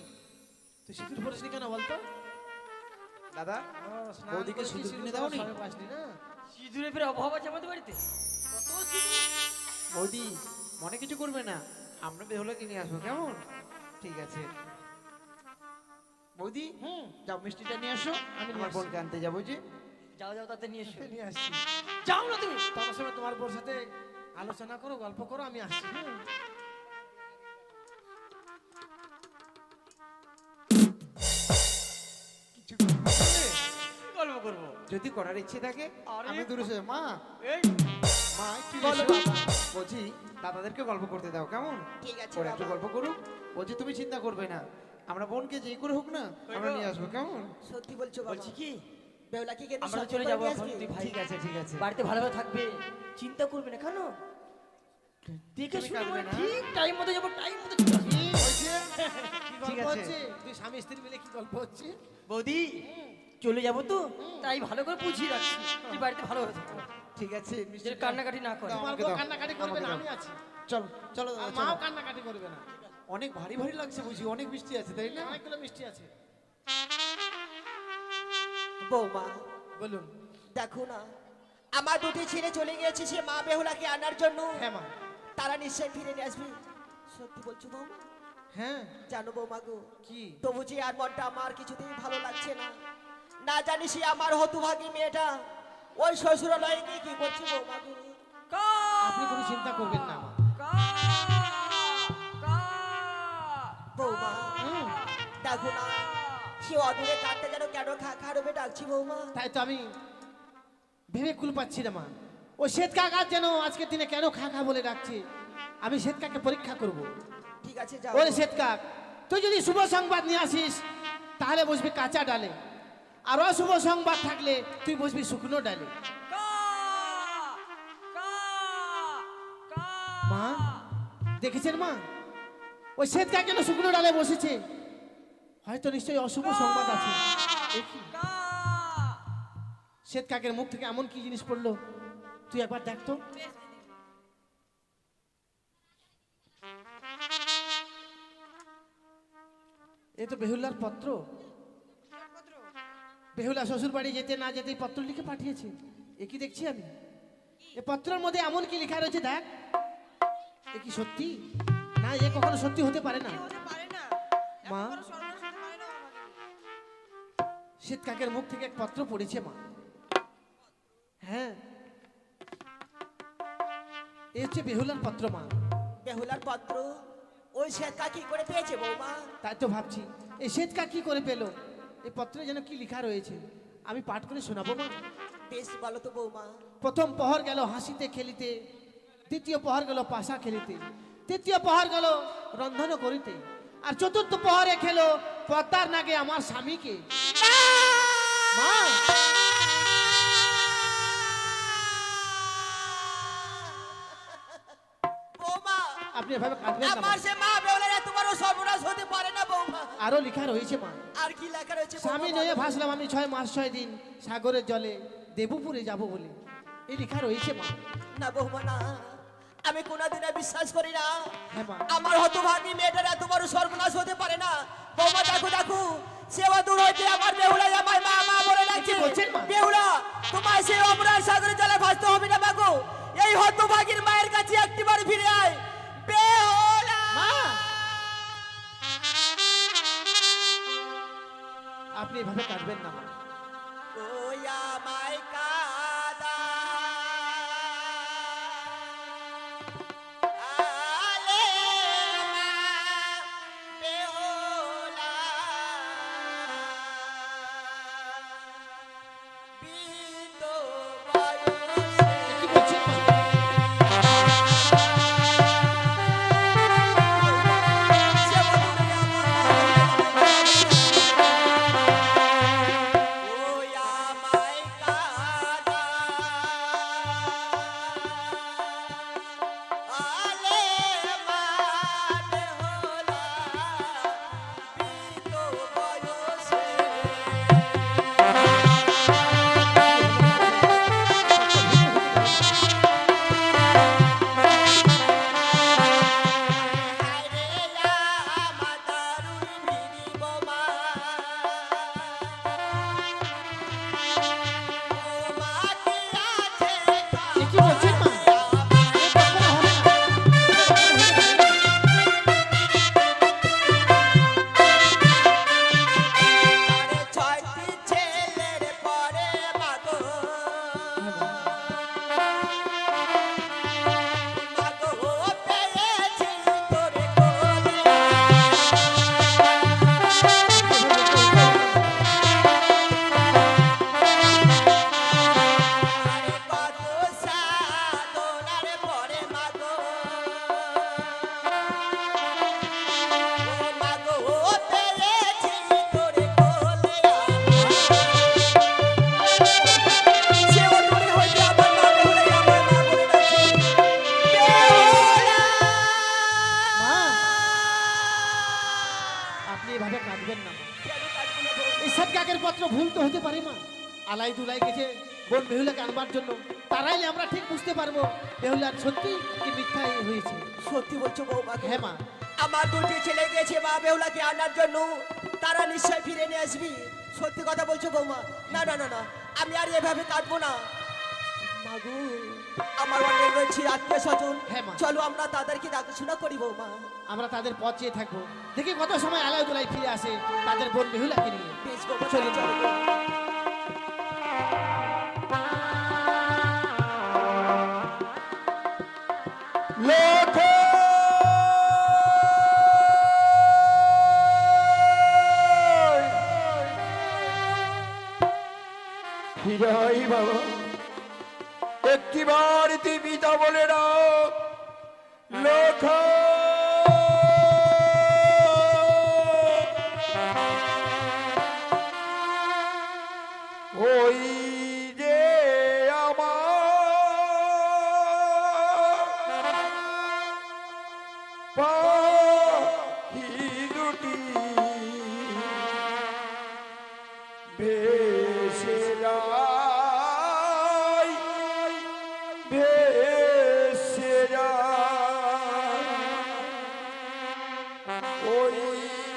তুই সিঁদুর পরিসনি কেন বলতো? দাদা, ও, স্নান বৌদিকে করেছিস, সিঁদুর কিনে সিঁদুর দাওনি? স্বামী পাসনি না? সিঁদুরে ফের অভাব আছে আমাদের বাড়িতে। বৌদি মনে কিছু করবে না, আমরা বেহুলাকে নিয়ে আসবো, কেমন? ঠিক আছে বৌদি, যাও মিষ্টিটা নিয়ে আসো, আমি নিয়ে আমার আসছি। বোনকে আনতে যাবো যে। যাও যাও তাতে নিয়ে এসো। নিয়ে আসছি। যাও না তুমি। তোমার সঙ্গে তোমার বোর সাথে আলোচনা করো, গল্প করো, আমি আসছি। কিছু করবে? কি গল্প করবো? যদি করার ইচ্ছে থাকে আরে আমি দূরে সরে মা, এই মা একটু বলো এসো। বাবা। বলছি দাদাদেরকে গল্প করতে দাও, কেমন? ঠিক আছে ওরা একটু বাবা। গল্প করুক। বলছি তুমি চিন্তা করবে না, আমরা বোনকে যেই করে হোক না আমরা নিয়ে আসবো, কেমন? সত্যি বলছো বাবা? বলছি কি, বেহুলাকে কেন আমরা সঙ্গে চলে করে যাবো নিয়ে এখন। আসবি? তুই ভাই ঠিক আছে ঠিক আছে। বাড়িতে ভালোভাবে থাকবে, চিন্তা করবে না। কেন? দেখে তুমি শুনে কাঁদবে আমরা না? ঠিক টাইম মতো যাবো, টাইম মতো চলে আসবো। কি হয়েছে? কি ঠিক গল্প আছে। হচ্ছে? তুই স্বামী স্ত্রী মিলে কি গল্প হচ্ছে? বৌদি, চলে যাবো তো, তাই ভালো করে বুঝিয়ে রাখছি তুই বাড়িতে ভালোভাবে থাকবে, ঠিক আছে যেন মিষ্টিটা- কান্নাকাটি না করে। দাও, তোমার আমাকে বউ দাও। কান্নাকাটি করবে না, আমাকে আমি দাও। আছি। চলো চলো আর চলো। মাও কান্নাকাটি করবে না। অনেক ভারী ভারী লাগছে, বুঝি অনেক মিষ্টি আছে তাই না? অনেকগুলো মিষ্টি আছে। বৌমা, বলুন। দেখো না, আমার দুটি ছেলে চলে গিয়েছে সে মা বেহুলাকে আনার জন্য। হ্যাঁ মা। তারা নিশ্চয়ই ফিরে নিয়ে আসবে। সত্যি বলছো বৌমা? হ্যাঁ। জানো বৌমা গো, কি? তবু যে আর মনটা আমার কিছুতেই ভালো লাগছে না। না জানি সে আমার হতভাগী মেয়েটা ওই শ্বশুরালয়ে গিয়ে কি করছে বৌমা গো। আপনি কোনো চিন্তা করবেন না মা। বৌমা, দেখো না, সে অদূরে কাঠটা যেন কেন খা খা রবে ডাকছি বৌমা। তাই তো আমি ভেবে কুল পাচ্ছি না মা। ও শ্বেত কাকা যেন আজকের দিনে কেন খা খা বলে ডাকছে। আমি শ্বেত কাকে পরীক্ষা করব। ঠিক আছে যাও। ওরে শ্বেত কাক, তুই যদি শুভ সংবাদ নিয়ে আসিস তাহলে বসবি কাঁচা ডালে, আর অশুভ সংবাদ থাকলে তুই বসবি শুকনো ডালে। মা, দেখেছেন মা, ওই শ্বেত কাক যেন শুকনো ডালে বসেছে, হয়তো নিশ্চয়ই অশুভ সংবাদ আছে। দেখি শ্বেত কাকের মুখ থেকে এমন কি জিনিস পড়লো, তুই একবার দেখ তো। এ তো বেহুলার পত্র। বেহুলা শ্বশুর বাড়ি যেতে না যেতেই পত্র লিখে পাঠিয়েছে। এ কি দেখছি আমি? এ পত্রের মধ্যে এমন কি লেখা রয়েছে দেখ। এ কি সত্যি? না এ কখনো সত্যি হতে পারে না। হতে পারে না। মা। এত বড় সর্বনাশ হতে পারে না বাবা। শ্বেত কাকের মুখ থেকে এক পত্র পড়েছে মা। হ্যাঁ, এ হচ্ছে বেহুলার পত্র মা। বেহুলার পত্র ওই শ্বেতকা কি করে পেয়েছে বৌমা? তাই তো ভাবছি এই শ্বেতকা কি করে পেলো। এই পত্রে যেন কি লেখা রয়েছে, আমি পাঠ করে শোনাবো মা। বেশ বলো তো বৌমা। প্রথম প্রহর গেল হাসিতে খেলিতে, দ্বিতীয় প্রহর গেল পাশা খেলিতে, তৃতীয় প্রহর গেল রন্ধন করিতে, আর চতুর্থ প্রহরে খেলো পদ্মার নাগে আমার স্বামীকে। মা, বৌমা আপনি এভাবে কাঁদবেন না মা। আমার সে মা বেহুলার এত বড় সর্বনাশ হতে পারে না বৌমা। আরো লেখা রয়েছে মা। আর কি লেখা রয়েছে বৌমা? স্বামী নয়ে ভাসলাম আমি 6 মাস 6 দিন সাগরের জলে দেবপুরে যাব বলে, এই লেখা রয়েছে মা। না বৌমা না, আমি কোনোদিনও বিশ্বাস করি না হ্যাঁ মা। আমার হতভাগী মেয়েটার এত বড় সর্বনাশ হতে পারে না। বৌমা দেখো দেখো, সেবা দূর হইতে আমার বেহুলা আমার মা মা বলে ডাকছে। কি বলছেন মা? বেহুলা তোমার সেই অমরার সাগরে জলে ভাসতে হবে না মাগো, এই হতভাগীর মায়ের কাছে একটিবার ফিরে আয় বেহুলা। মা, আপনি এভাবে কাঁদবেন না মা। ওই আমায় কাদা আলে মা বেহুলা বিন্দু বয়সে। কি বলছেন মা? কি বলছেন মা? ছয়টি ছেলের পরে মাগো মাগো পেয়েছি তোরে কোলে। আরে কত সাধনার পরে মাগো ও মাগো পেয়েছি তোরে কোলে। সেও দূরে হইতে আমার মা বেহুলাই আমার মা বলে ডাকছে বেহুলা। মা, আপনি এভাবে কাঁদবেন না মা। কেন কাঁদবো না বৌমা? এই শ্বেত কাকের পত্র ভুল তো হতে পারে মা। আলাই দুলাই গেছে বোন বেহুলাকে আনবার জন্য, তারাইলে আমরা ঠিক বুঝতে পারবো বেহুলার সত্যি কি মিথ্যা হয়েছে। সত্যি বলছো বৌমা? হ্যাঁ মা। আমার দুটি ছেলে গেছে মা বেহুলাকে আনার জন্য, তারা নিশ্চয় ফিরে নিয়ে আসবি। সত্যি কথা বলছো বৌমা? না না না না, আমি আর এভাবে কাটবো না মাগো। আমার অনেক রয়েছে আত্মীয় স্বজন, হ্যাঁ মা। চলো আমরা তাদেরকে দেখাশোনা করি বৌমা। আমরা তাদের পথ চেয়ে থাকবো, দেখি কত সময় আলাই দুলাই ফিরে আসে তাদের বোন বেহুলাকে নিয়ে। বেশ বৌমা, চলুন। চলো চলো। লোক ফিরাই বাবা, একটিবার তুই পিতা বলে ডাক লোক। ওই যে আমার পাখি দুটি ভেসে যায় ভেসে যায়। ওই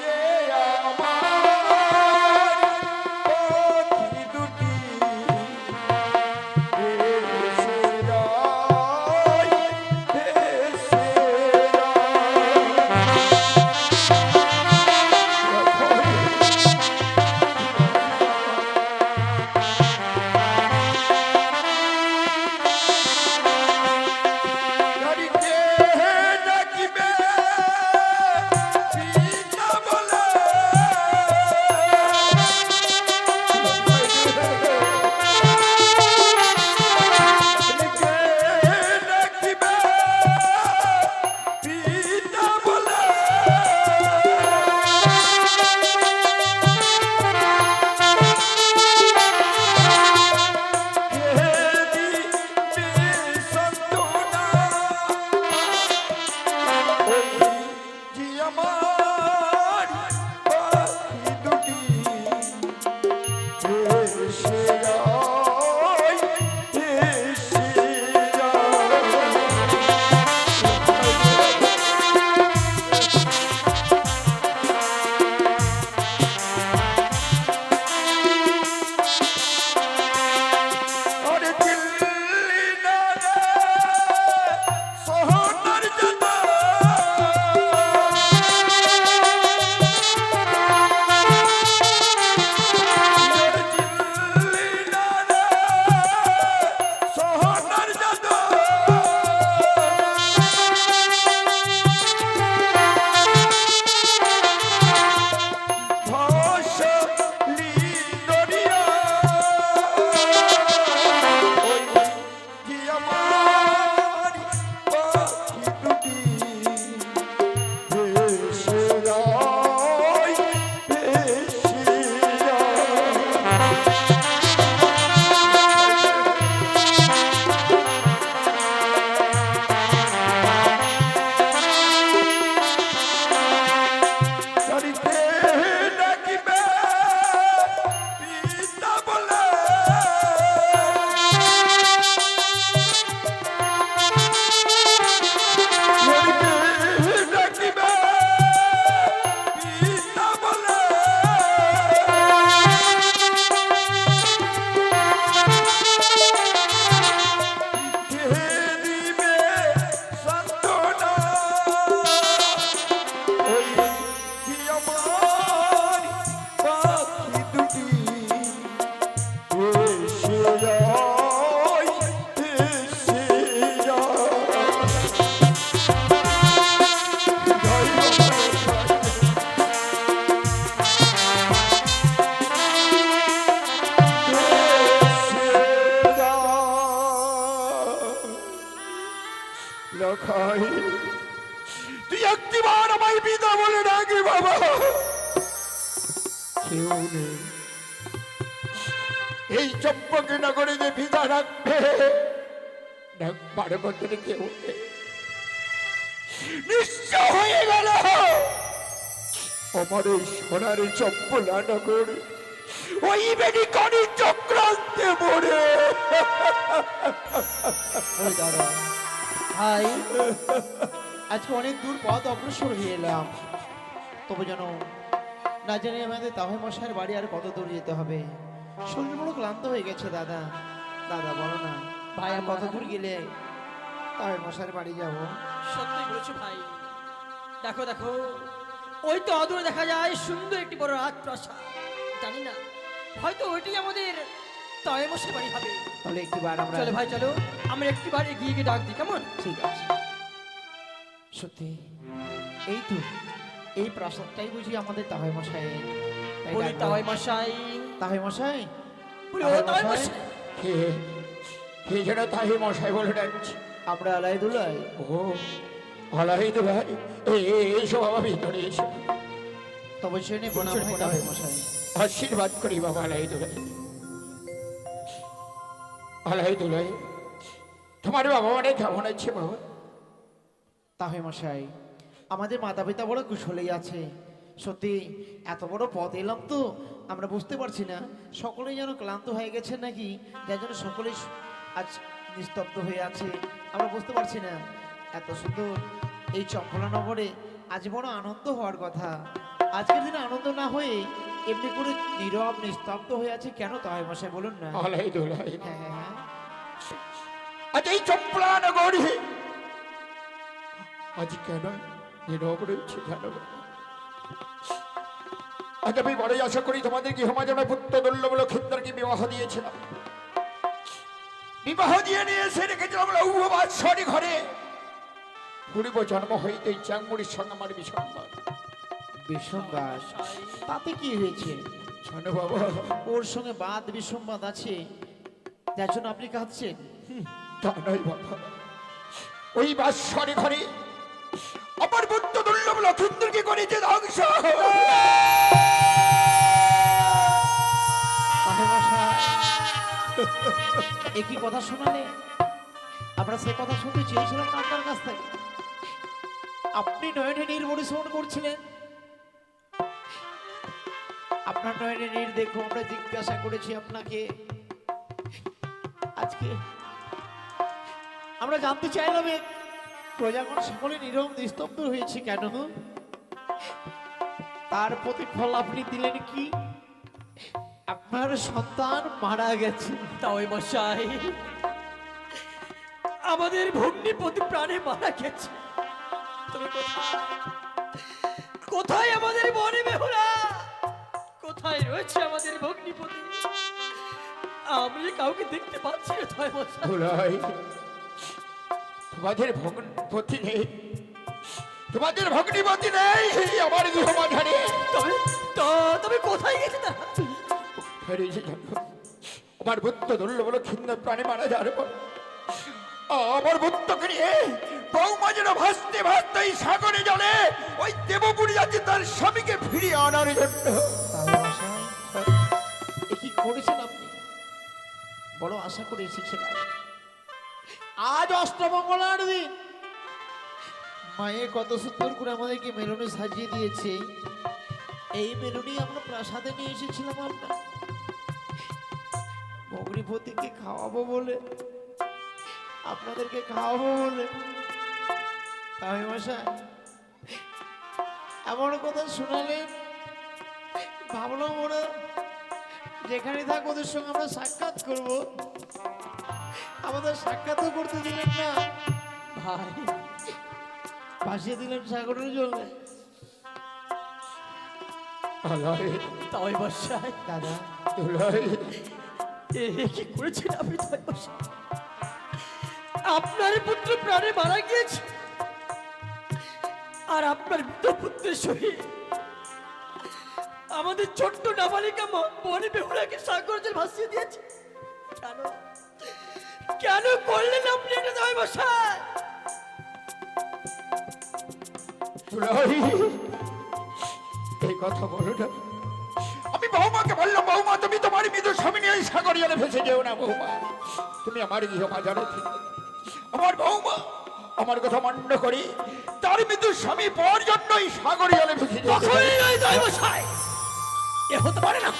যে আমার পাখি দুটি ভেসে যায় ভেসে যায়। লখাই, তুই একটিবার আমায় পিতা বলে ডাকি বাবা। কেউ নেই এই চম্পকে নগরে যে পিতা রাখবে, ডাকবার মতন কেউ নেই। নিশ্চয় হয়ে গেল আমার এই সোনার চম্পলা নগর ওই বেডিকনি চক্রান্তে পড়ে। ওই দাদা ভাই, আজকে অনেক দূর পথ অগ্রসর হয়ে এলাম, তবে যেন না জানি আমাদের তাহে মশাইয়ের বাড়ি আর কত দূর যেতে হবে। শরীর বড় ক্লান্ত হয়ে গেছে দাদা। দাদা বলো না ভাই, আর কত দূর গেলে তাহে মশাইয়ের বাড়ি যাবো? সত্যি বলেছো ভাই। দেখো দেখো, ওই তো অদূরে দেখা যায় সুন্দর একটি বড় রাজপ্রাসাদ। জানি না, হয়তো ওইটাই আমাদের তায়েমশাই বাড়ি হবে। তাহলে একটিবার আমরা চলো ভাই চলো, আমরা একটিবার এগিয়ে গিয়ে ডাক দিই, কেমন? ঠিক আছে। সত্যি এই তো এই প্রাসাদটাই বুঝি আমাদের তাহে মশাই। বলি তাই মশাই, তাহে মশাই, বলি ও তাই মশাই। কে কে যেন তাহি মশাই বলে ডাকছি। আমরা আলাই দুলাই। ও আলাই তো ভাই, এইসব বাবা ভিতরে এসে তবে সে নিয়ে প্রণাম হয় তাহে মশাই। আশীর্বাদ করি বাবা। আলাই দুলাই, আলাই দুলাই, তোমার বাবা মানে কেমন আছে বাবা? তাহে মশাই, আমাদের মাতা পিতা বড় কুশলেই আছে। সত্যি এত বড় পথ এলাম তো আমরা বুঝতে পারছি না, সকলেই যেন ক্লান্ত হয়ে গেছে নাকি, যার জন্য সকলেই আজ নিস্তব্ধ হয়ে আছে। আমরা বুঝতে পারছি না, এত সুন্দর এই চম্পলা নগরে আজ বড় আনন্দ হওয়ার কথা। আজকের দিনে আনন্দ না হয়ে এমনি করে নীরব নিস্তব্ধ হয়ে আছে কেন তাহে মশাই বলুন না? আলাই দুলাই, হ্যাঁ হ্যাঁ হ্যাঁ, আজ এই চম্পলা নগরী আজ কেন নীরব রয়েছে জানো? আজ আমি বড়ই আশা করি তোমাদের গৃহমাজনে পুত্র দুর্লভ লক্ষিন্দরকে বিবাহ দিয়েছিলাম। বিবাহ দিয়ে নিয়ে এসে রেখেছিলাম লৌহবাৎসরি ঘরে। পূর্ব জন্ম হইতে চাংমুড়ির সঙ্গে আমার বিসম্বাদ। বিসম্বাদ? তাতে কি হয়েছে? জানো বাবা, ওর সঙ্গে বাদ বিসম্বাদ আছে যার জন্য আপনি কাঁদছেন? তা নয় বাবা, ওই বাৎসরি ঘরে আমার পুত্র দুর্লভ লক্ষিন্দরকে করেছে ধ্বংস। একই কথা শোনালে? আমরা সে কথা শুনতে চেয়েছিলাম না আপনার কাছ থেকে। আপনি নয়নে নীর পরিশ্রমণ করছিলেন, আপনার নয়নে নীর দেখো আমরা জিজ্ঞাসা করেছি আপনাকে। আজকে আমরা জানতে চাইলাম প্রজাগণ সকলে নীরব নিস্তব্ধ হয়েছে কেন? তার প্রতিফল আপনি দিলেন কি? আপনার সন্তান মারা গেছে। তাই মশাই, আমাদের ভগ্নিপতি প্রাণে মারা গেছে। তুমি কোথায়? কোথায় আমাদের বনে বেহুলা? কোথায় রয়েছে আমাদের ভগ্নিপতি? আমি কাউকে দেখতে পাচ্ছি না তাই মশাই। দুলাই, তোমাদের ভগ্নিপতি নেই, তোমাদের ভগ্নিপতি নেই আমার গৃহমাঝারে। তবে কোথায় গেছে তারা? আমার বুদ্ধ দুর্লভ লক্ষিন্দর প্রাণে মারা যাওয়ার পর আমার বুদ্ধকে নিয়ে বৌমা যেন ভাসতে ভাসতে এই সাগরে জলে ওই দেবপুরী যাচ্ছে তার স্বামীকে ফিরিয়ে আনার জন্য। কি করেছেন আপনি? বড় আশা করে এসেছিলাম। আজ অষ্টমঙ্গলার দিন, মায়ে কত সুন্দর করে আমাদেরকে মেলনে সাজিয়ে দিয়েছে। এই মেলনে আমরা প্রাসাদে নিয়ে এসেছিলাম আমরা ভগ্নিপতিকে খাওয়াবো বলে, আপনাদেরকে খাওয়াবো বলে। তাই মশাই এমন কথা শোনালেন, ভাবলাম ওরা যেখানে থাক ওদের সঙ্গে আমরা সাক্ষাৎ করব, আমাদের সাক্ষাৎও করতে দিলেন না ভাই, ভাসিয়ে দিলেন সাগরের জলে। তাই মশাই, দাদা দুলাই, কি করেছেন আপনি তাই মশাই? আপনার পুত্র প্রাণে মারা গিয়েছে, আর আপনার মৃত পুত্রের সহিত আমাদের ছোট্ট নাবালিকা বনে বেহুলাকে সাগর জল ভাসিয়ে দিয়েছে। কেন কেন করলেন আপনি এটা তাই মশাই? দুলাভাই, এই কথা বলো না। আমি বৌমাকে বললাম, বৌমা তুমি তোমার মৃত স্বামী নিয়ে সাগরিয়ালে ভেসে যেও না বৌমা। তুমি আমার গৃহ বাজারে থেকে আমার বৌমা আমার কথা মান্য করি তার মৃত স্বামী পাওয়ার জন্যই সাগরিয়ালে ভেসে যেতে পারে। কখনোই নয় দৈবশাই, এ হতে পারে না।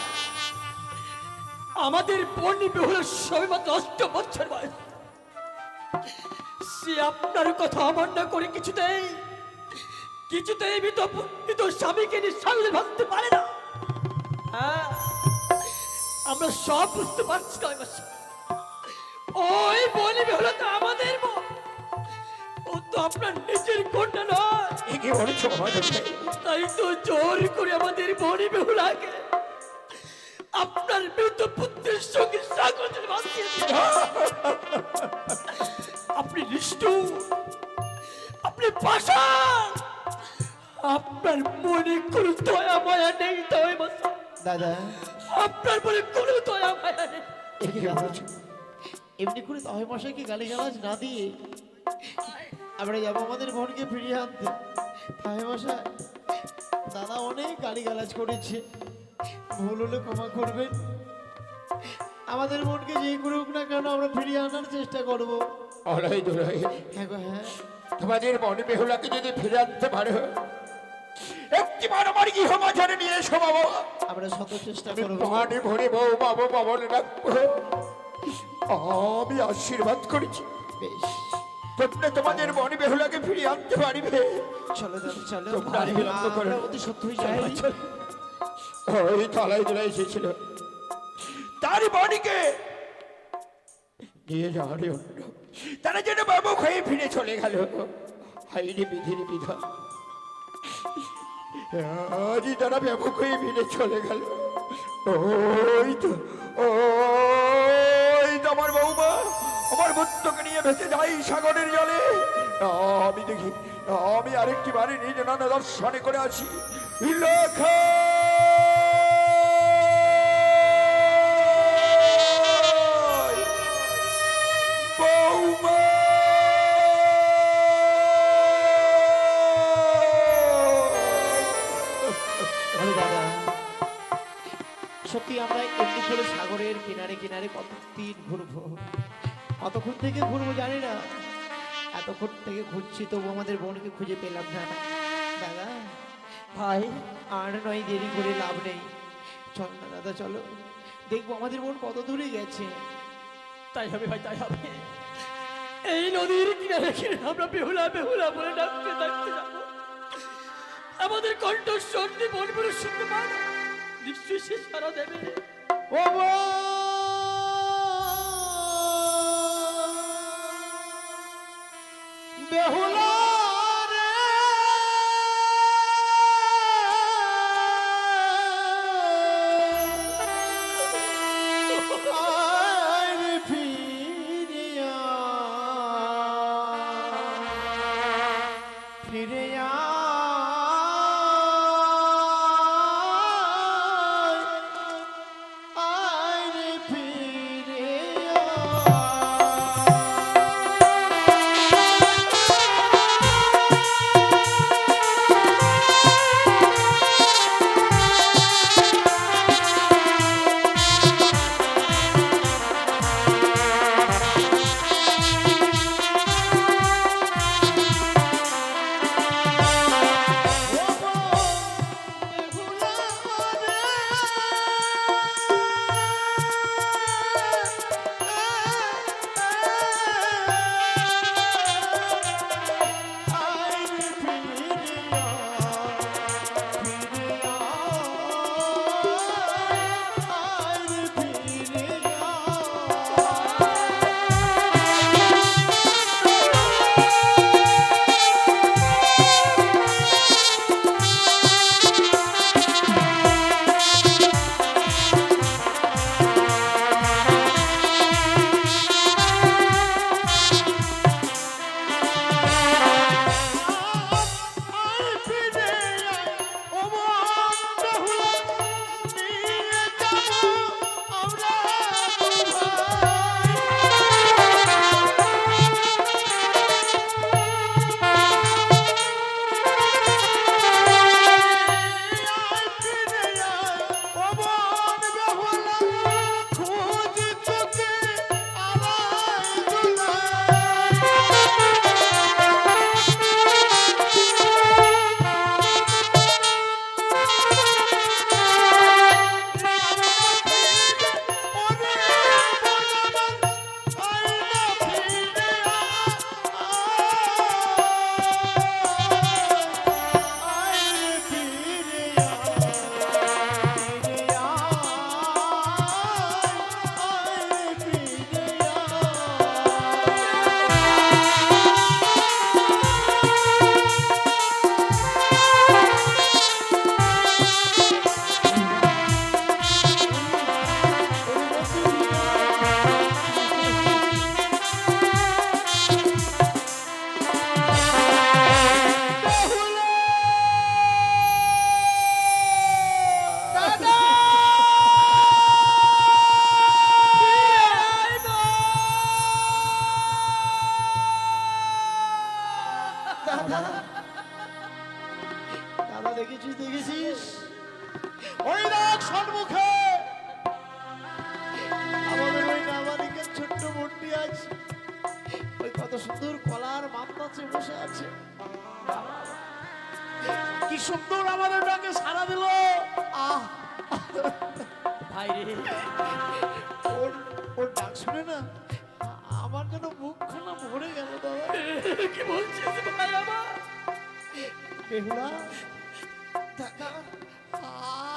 আমাদের বন্যী বেহুলার সবেমাত্র 8 বছর বয়স। সে আপনার কথা অমান্য করে কিছুতেই মৃত স্বামীকে নিয়ে সামনে ভাবতে পারে না। হ্যাঁ, আমরা সব বুঝতে পারছি দৈবশাই। ওই বন্যী বেহুলা তো আমাদের বোন, ও তো আপনার নিজের কন্যা নয়। কি বলছো আমাদের? তাই তো জোর করে আমাদের বনি বেহুলাকে আপনার মৃত পুত্রের সঙ্গে স্বাগত বাঁচিয়েছেন। আপনি নিষ্ঠুর, আপনি পাষাণ, আপনার মনে কোনো দয়া মায়া নেই। দাদা আপনার মনে কোনো দয়া মায়া নেই। এমনি করে তহে মশাইকে গালিগালাজ না দিয়ে আমরা যাবো আমাদের বোনকে ফিরিয়ে আনতে। তহে মশাই, দাদা অনেক গালিগালাজ করেছে, ভুল হলে ক্ষমা করবেন। আমাদের বোনকে যেই করুক না কেন আমরা ফিরিয়ে আনার চেষ্টা করবো। অলয় দুলয়, হ্যাঁ গো, হ্যাঁ। তোমাদের বনি বেহুলাকে যদি ফিরে আনতে পারো, একটিবার আমার গৃহ বাজারে নিয়ে এসো বাবা। আমরা শত চেষ্টা আমি করবো। পানি ভরে বউ বাবু বাবন রাখবো। আমি আশীর্বাদ করেছি বেশ, তোমরা তোমাদের বনি বেহুলাকে ফিরিয়ে আনতে পারিবে। চলো দাদা চলো, তোমরা আর বিলম্ব করো না। আমরা অতি সত্যই চাই। ওই তলায় তলায় এসেছিল তার বনিকে নিয়ে যাওয়ার জন্য। তারা যেন বাবু হয়ে ফিরে চলে গেল। হাইরে বিধির বিধান, আজই তারা ব্যাপক হয়ে ফিরে চলে গেল। ওই তো আমার বৌমা আমার পুত্রকে নিয়ে ভেসে যাই সাগরের জলে। আমি দেখি, আমি আরেকটি বাড়ি নিজ নানা দর্শনে করে আসি। লেখা বৌমা আরে দাদা, সত্যি আমরা এমনি করে সাগরের কিনারে কিনারে কতদিন ঘুরবো, কতক্ষণ থেকে ঘুরবো জানি না। এতক্ষণ থেকে ঘুরছি তবু আমাদের বোনকে খুঁজে পেলাম না। দাদা ভাই, আর নয় দেরি করে লাভ নেই, চল না দাদা চলো, দেখবো আমাদের বোন কত দূরে গেছে। তাই হবে ভাই, তাই হবে। এই নদীর কিনারে কিনারে আমরা বেহুলা বেহুলা বলে ডাকতে ডাকতে যাবো। আমাদের কণ্ঠস্বর দিয়ে বল বলে শুনতে পায় না, নিশ্চয়ই সে সারা দেবে। ও বেহুলা রে, আয় ফিরে ফিরে দাদা দাদা দেখেছিস দেখেছিস ওই দেখ সম্মুখে আমাদের ওই নাবালিকের ছোট্ট বোনটি আছে ওই কত সুন্দর কলার মামলাতে বসে আছে কি সুন্দর আমাদের ডাকে সাড়া দিল আহ ভাই রে ওর ওর ডাক শুনে না আমার যেন মুখ খোলা ভরে গেল দাদা কি বলছিস ভাই আমার বেহুলা দাদা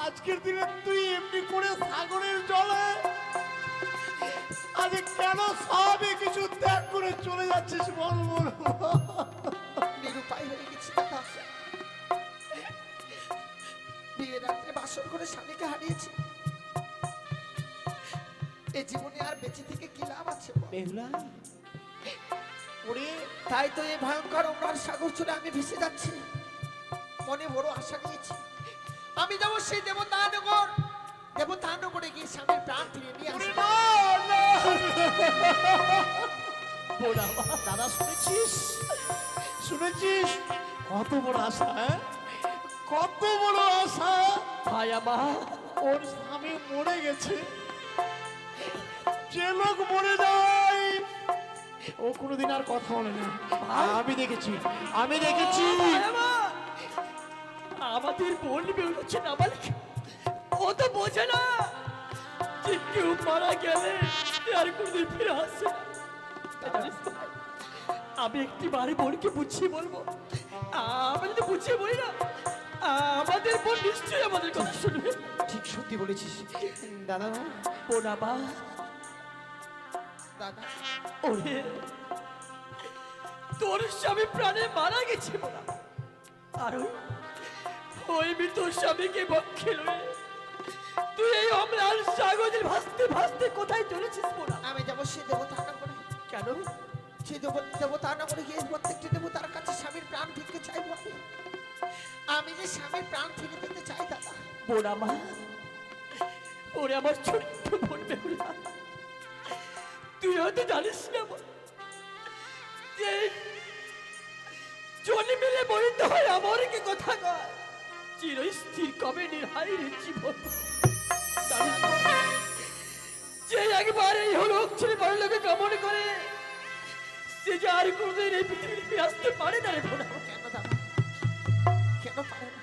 আজকের দিনে তুই এমনি করে সাগরের জলে আজ কেন সবই কিছু ত্যাগ করে চলে যাচ্ছিস বল বল নিরুপায় হয়ে গেছি দাদা বিয়ের রাত্রে বাসর করে স্বামীকে হারিয়েছি এই জীবনে আর বেঁচে থেকে কি লাভ আছে বল? বেহুলা ওরে তাই তো এই ভয়ঙ্কর অমরার সাগর চলে আমি ভেসে যাচ্ছি মনে বড় আশা নিয়েছি আমি যাবো সেই দেবতানগরে গিয়ে স্বামীর প্রাণ ফিরিয়ে নিয়ে আসবো বোনা দাদা শুনেছিস শুনেছিস কত বড় আশা হ্যাঁ? কত বড় আশা ভাই আমার ওর স্বামী মরে গেছে যে লোক মরে যায় ও কোনোদিন আর কথা বলে না আমি দেখেছি ভাই আমার, আমাদের বোন বেরোচ্ছে না বালিক ও তো বোঝে না যে কেউ মারা গেলে আর কোনদিন ফিরে আসে না। জানিস ভাই, আমি একটি বাড়ি বোনকে বুঝিয়ে বলবো আমি যদি বুঝিয়ে বলি না আমাদের বোন নিশ্চয়ই আমাদের কথা শুনবে। ঠিক সত্যি বলেছিস দাদা বোন আমার দাদা ওরে তোর স্বামী প্রাণে মারা গেছে বোনা আর ওই মৃত স্বামীকে বক্ষে লয়ে তুই এই অম্লান সাগরে ভাসতে ভাসতে কোথায় চলেছিস বোনা? আমি যাবো সেই দেবতানগরে কেন সেই দেবতানগরে গিয়ে প্রত্যেকটি দেবতার কাছে স্বামীর প্রাণ ফিরতে চাইবো আমি যে স্বামীর প্রাণ ফিরে পেতে চাই দাদা বোনা মা ওরে আমার ছোট্ট বোন বেহুলা তুই হয়তো জানিস না বোন, যে জনি মিলে মরিতে হয় আমার কি কথা কয় চিরস্থির কবে নির্হাই জীবন জানিস না? যে একবার এই হলোক ছেড়ে পরলোকে গমন করে সে যে আর কোনোদিন এই পৃথিবীতে ফিরে আসতে পারে না রে বোনা। কেন দাদা কেন পারে না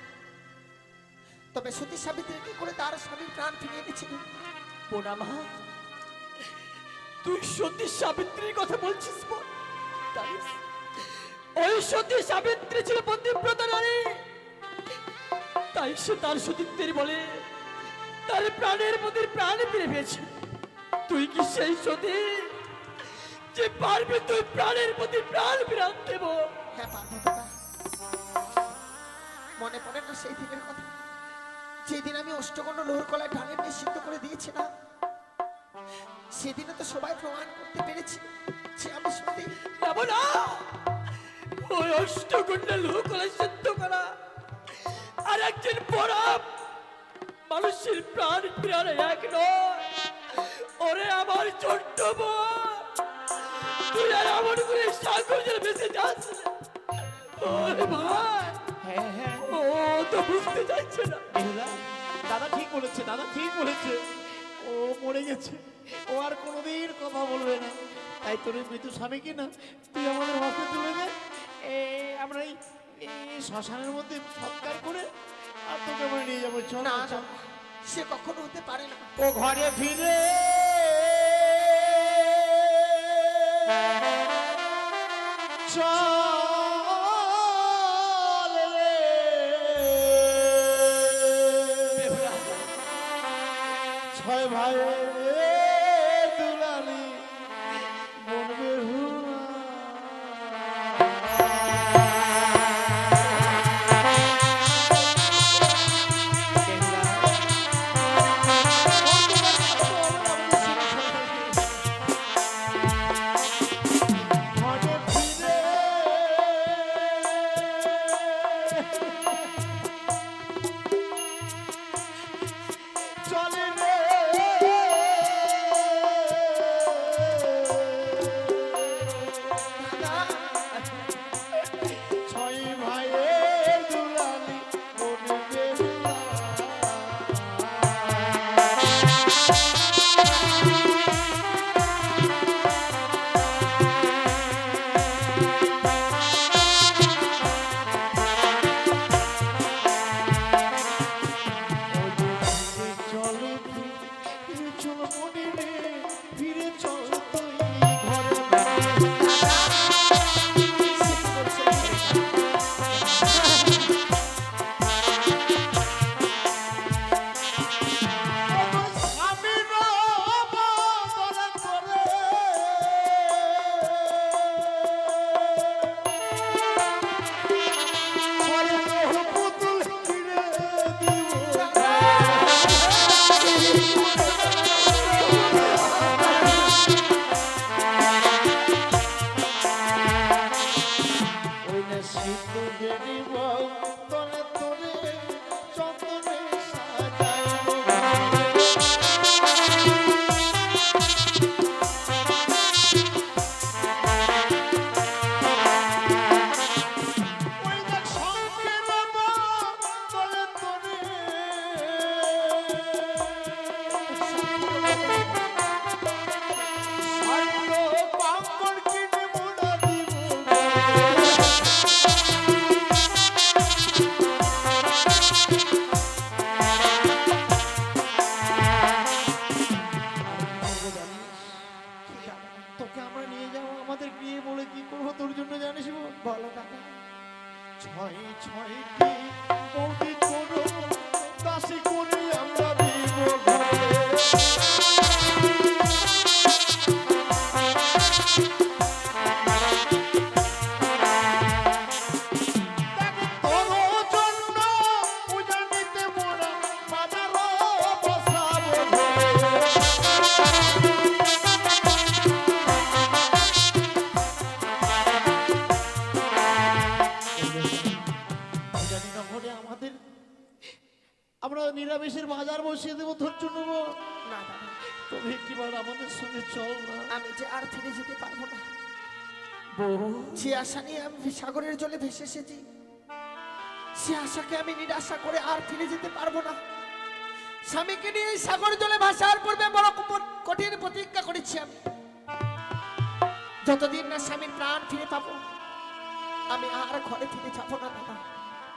তবে সতী সাবিত্রী কি করে তার স্বামীর প্রাণ ফিরিয়ে দিয়েছিল বোনা মা তুই সতী সাবিত্রীর কথা বলছিস বোন? জানিস ওই সতী সাবিত্রী ছিল পতিব্রতা নারী তাই সে তার সতীত্বের বলে তার প্রাণের প্রতি প্রাণ ফিরে পেয়েছে। তুই কি সেই সতী যে পারবি তুই প্রাণের প্রতি প্রাণ ফিরান দেব? হ্যাঁ পারবো দাদা মনে পড়ে না সেই দিনের কথা যেদিন আমি অষ্টকণ্ড লোহর কলায় ঢালে নিয়ে সিদ্ধ করে দিয়েছিলাম সেদিনে তো সবাই প্রমাণ করতে পেরেছি যে আমি সত্যি যাবো না ওই অষ্টকুণ্ডে লোকলা সিদ্ধ করা আর একজন পরাপ মানুষের প্রাণ ফিরানো এক নয়। ওরে আমার ছোট্ট বোন তুই আর এমন করে সাগর জলে ভেসে যাস ওরে ভাই হ্যাঁ হ্যাঁ ও তো বুঝতে চাইছে না। বেহুলা দাদা ঠিক বলেছে দাদা ঠিক বলেছে ও মরে গেছে ও আর কোনোদিন কথা বলবে না তাই তোর এই মৃত্যু স্বামীকে না তুই আমাদের হাতে তুলে দে আমরা এই শ্মশানের মধ্যে সৎকার করে আর তোকে আমরা নিয়ে যাবো চল না চল। না সে কখনো হতে পারে না ও ঘরে ফিরে চল রে ছয় ভাই দুলালি মন বেহুলা ঘরে ফিরে চলে রে সিঁদুরের বউ তলে তলে চন্দনে সাজাইব ওই দেখ শঙ্খের বউ তলে তলে সাইলো কাঙ্কড় কিনে মোড়া দিব তোকে আমরা নিয়ে যাবো আমাদের বিয়ে বলে কি করবো তোর জন্য জানিস বলো দাদা ছয় ছয়টি বৌদি করো দাসী করে আমরা দিব তোর জন্য পূজা নিতে মোরা বাজারও বসাবো জানি না ঘরে আমাদের আমরা নিরামিষের বাজার বসিয়ে দেবো ধৈর্য নেবো না দাদা, তবে একটিবার আমাদের সঙ্গে চল না আমি যে আর ফিরে যেতে পারবো না। বউ যে আশা নিয়ে আমি সাগরের জলে ভেসে এসেছি, সে আশাকে আমি নিরাশা করে আর ফিরে যেতে পারবো না। স্বামীকে নিয়ে এই সাগর জলে ভাসার পূর্বে বড় কঠিন প্রতিজ্ঞা করেছি আমি, যতদিন না স্বামীর প্রাণ ফিরে পাবো আমি আর ঘরে ফিরে যাবো না দাদা।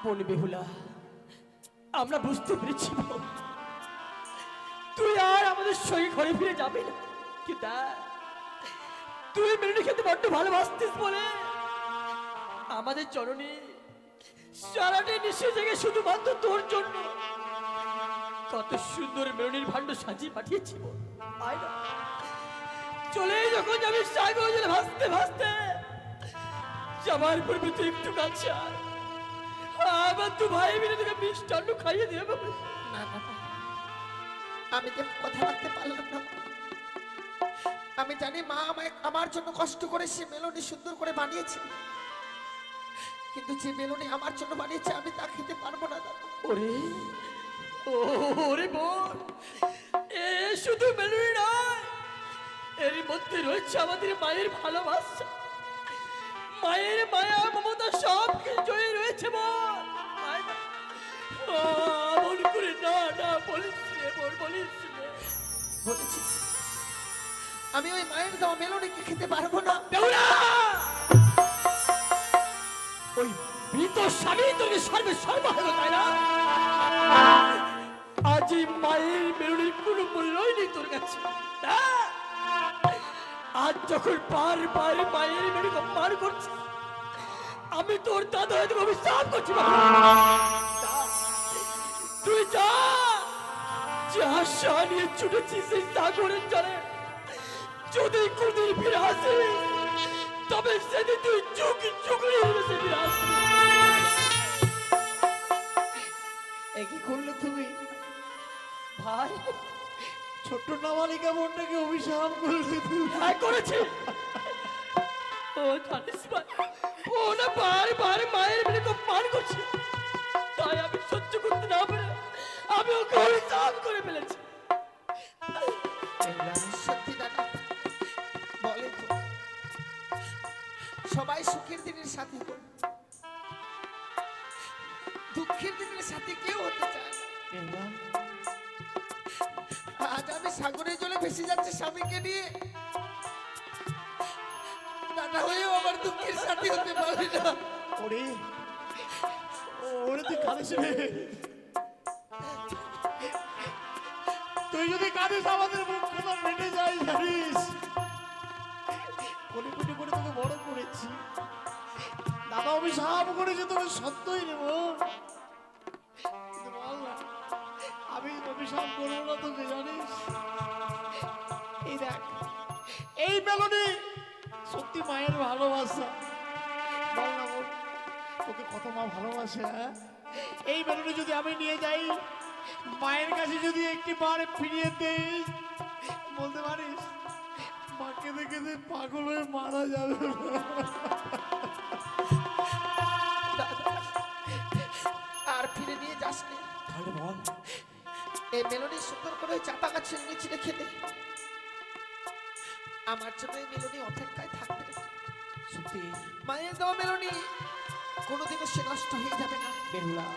বোন বেহুলা, আমরা বুঝতে পেরেছি বোন, তুই আর আমাদের সঙ্গে ঘরে ফিরে যাবি না। কি দেখ, তুই মেরুনি খেতে বড্ড ভালোবাসতিস বলে আমাদের চরণে সারাটি নিশে জেগে শুধুমাত্র তোর জন্য কত সুন্দর মেরুনির ভাণ্ড সাজিয়ে পাঠিয়েছি বোন। আয় না, চলে যখন যাবি সাগর জলে ভাসতে ভাসতে, যাবার পূর্বে তুই একটু কাছে আয়, আমার দু ভাই মিলে তোকে মিষ্টান্ন খাইয়ে দেবে। না দাদা, আমি যে কথা রাখতে পারলাম না। আমি জানি মা আমায় আমার জন্য কষ্ট করে সে মেলনি সুন্দর করে বানিয়েছে, কিন্তু যে মেলনি আমার জন্য বানিয়েছে আমি তা খেতে পারবো না দাদা। ওরে ওরে বোন, এ শুধু মেলুনি নয়, এর মধ্যে রয়েছে আমাদের মায়ের ভালোবাসা, মায়ের মায়া মমতা সব জয়ে রয়েছে বোন। আয় না, মন করে না না বলিস রে বোন, বলিস রে। বলেছি আমি ওই মায়ের দেওয়া মেলনিকে খেতে পারবো না। বেহুলা, ওই মৃত স্বামী তোকে সর্ব হলো, তাই না? আজ এই মায়ের মেরুনির কোনো মূল্যই নেই তোর কাছে। না, আজ যখন বারবার মায়ের মেরুকে পার করছি, আমি তোর দাদা হয়তো অভিশাপ করছি। তুই যা, যে আশা নিয়ে ছুটেছিস সেই সাগরের জলে, যদি কোনদিন ফিরে আসিস তবে সেদিন তুই চুকি চুকলি হবে, সেদিন আসবি। কি করলে তুমি ভাই, ছোট্ট নাবালিকা বোনটাকে অভিশাপ করলে তুমি ভাই করেছি। ও জানিস ভাই, ও না বারবার মায়ের মেয়েকে পার করছে, তাই আমি সহ্য করতে না পেরে আমি ওকে অভিশাপ করে ফেলেছি। সত্যি দাদা, বলে তো সবাই সুখের দিনের সাথী হয়, দুঃখের দিনের সাথে কেউ হতে চায় না। আজ আমি সাগরের জলে ভেসে যাচ্ছে স্বামীকে নিয়ে, দাদা হয়েও আমার দুঃখের সাথী হতে পারি না। ওরে ওরে তুই কাঁদিস রে, তুই যদি কাঁদিস আমাদের মুখ কথা মেটে যায় জানিস। কোটি কোটি করে তোকে বড় করেছি, দাদা অভিশাপ করেছে তোকে সত্যই নেব, কিন্তু বল না আমি অভিশাপ করবো না তোকে জানিস। এই দেখ, এই মেলনি সত্যি মায়ের ভালোবাসা, বল না বল তোকে কত মা ভালোবাসে। হ্যাঁ, এই মেলনি যদি আমি নিয়ে যাই মায়ের কাছে, যদি একটি বার ফিরিয়ে দেই, বলতে পারিস মা কেঁদে কেঁদে পাগল হয়ে মারা যাবে। তাহলে বল। এই মেলনি সুন্দর করে ওই চাপা গাছের নিচে রেখে দে। আমার জন্য এই মেলনি অপেক্ষায় থাকবে। সত্যি মায়ের দেওয়া মেলনি কোনোদিনও সে নষ্ট হয়ে যাবে না। বেহুলা,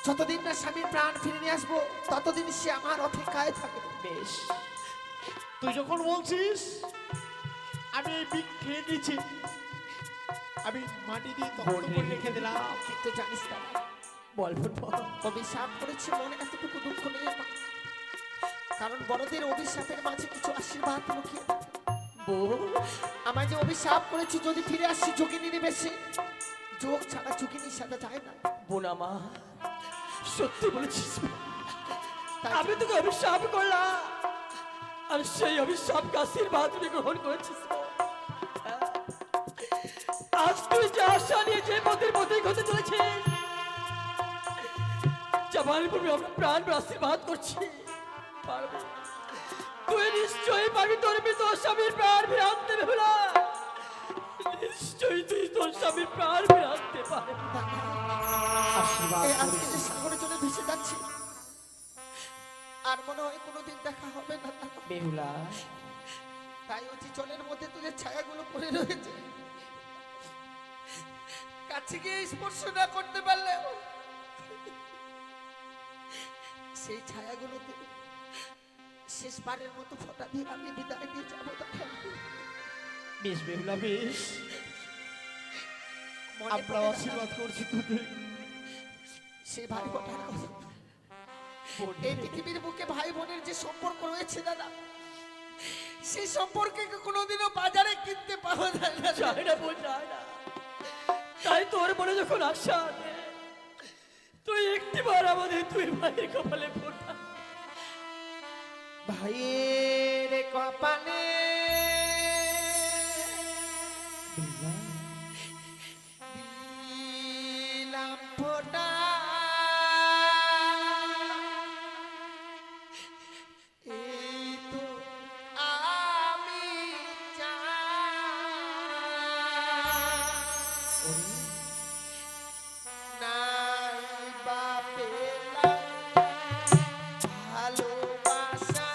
যতদিন না স্বামীর প্রাণ ফিরে নিয়ে আসবো ততদিন সে আমার অপেক্ষায় থাকবে। বেশ। তুই যখন বলছিস আমি এই বিক খেয়ে দিচ্ছি, আমি মাটি দিয়ে তখন করে রেখে দিলাম। কিন্তু জানিস না বল বল। অভিশাপ করেছে মনে এতটুকু দুঃখ নেই আমার, কারণ বড়দের অভিশাপের মাঝে কিছু আশীর্বাদ লুকিয়ে থাকে। বল। আমায় যে অভিশাপ করেছি যদি ফিরে আসছি যোগিনী বেশে, যোগ ছাড়া যোগিনীর সাথে যায় না। বোনা মা, সত্যি বলেছিস। তাই আমি তোকে অভিশাপ করলাম আর সেই অভিশাপকে আশীর্বাদ তুই গ্রহণ করেছিস। আজ তুই যে আশা নিয়ে যে পথের পথে হতে চলেছিস, জামালপুরে আমরা প্রাণ আশীর্বাদ করছি পারবি। তুই নিশ্চয়ই পাবি তোর মৃত স্বামীর প্রাণ ফিরে আনতে বেহুলা। নিশ্চয়ই তুই তোর স্বামীর প্রাণ ফিরে আনতে পারবি। এই আজকে যে সাগরে চলে ভেসে যাচ্ছি, আর মনে হয় কোনোদিন দেখা হবে না। বেহুলা, তাই ওই যে জলের মধ্যে তোদের ছায়াগুলো পড়ে রয়েছে, কাছে গিয়ে স্পর্শ না করতে পারলে সেই ছায়াগুলোতে শেষবারের মতো ফোঁটা দিয়ে আমি বিদায় নিয়ে যাবো। বেশ বেহুলা বেশ, আমরা আশীর্বাদ করছি তোদের। সে ভাই বোনেরা, এই পৃথিবীর বুকে ভাই বোনের যে সম্পর্ক রয়েছে দাদা, সেই সম্পর্কে কোনোদিনও বাজারে কিনতে পাওয়া যায় না। যায় না বোন, যায় না। তাই তোর মনে যখন আশা আছে, তুই একটিবার আমাদের তুই ভাইয়ের কপালে ফোটা। ভাইয়ের কপালে দিলাম ফোঁটা, এই তো আমি চাই, নাই বা পেলাম ভালোবাসা,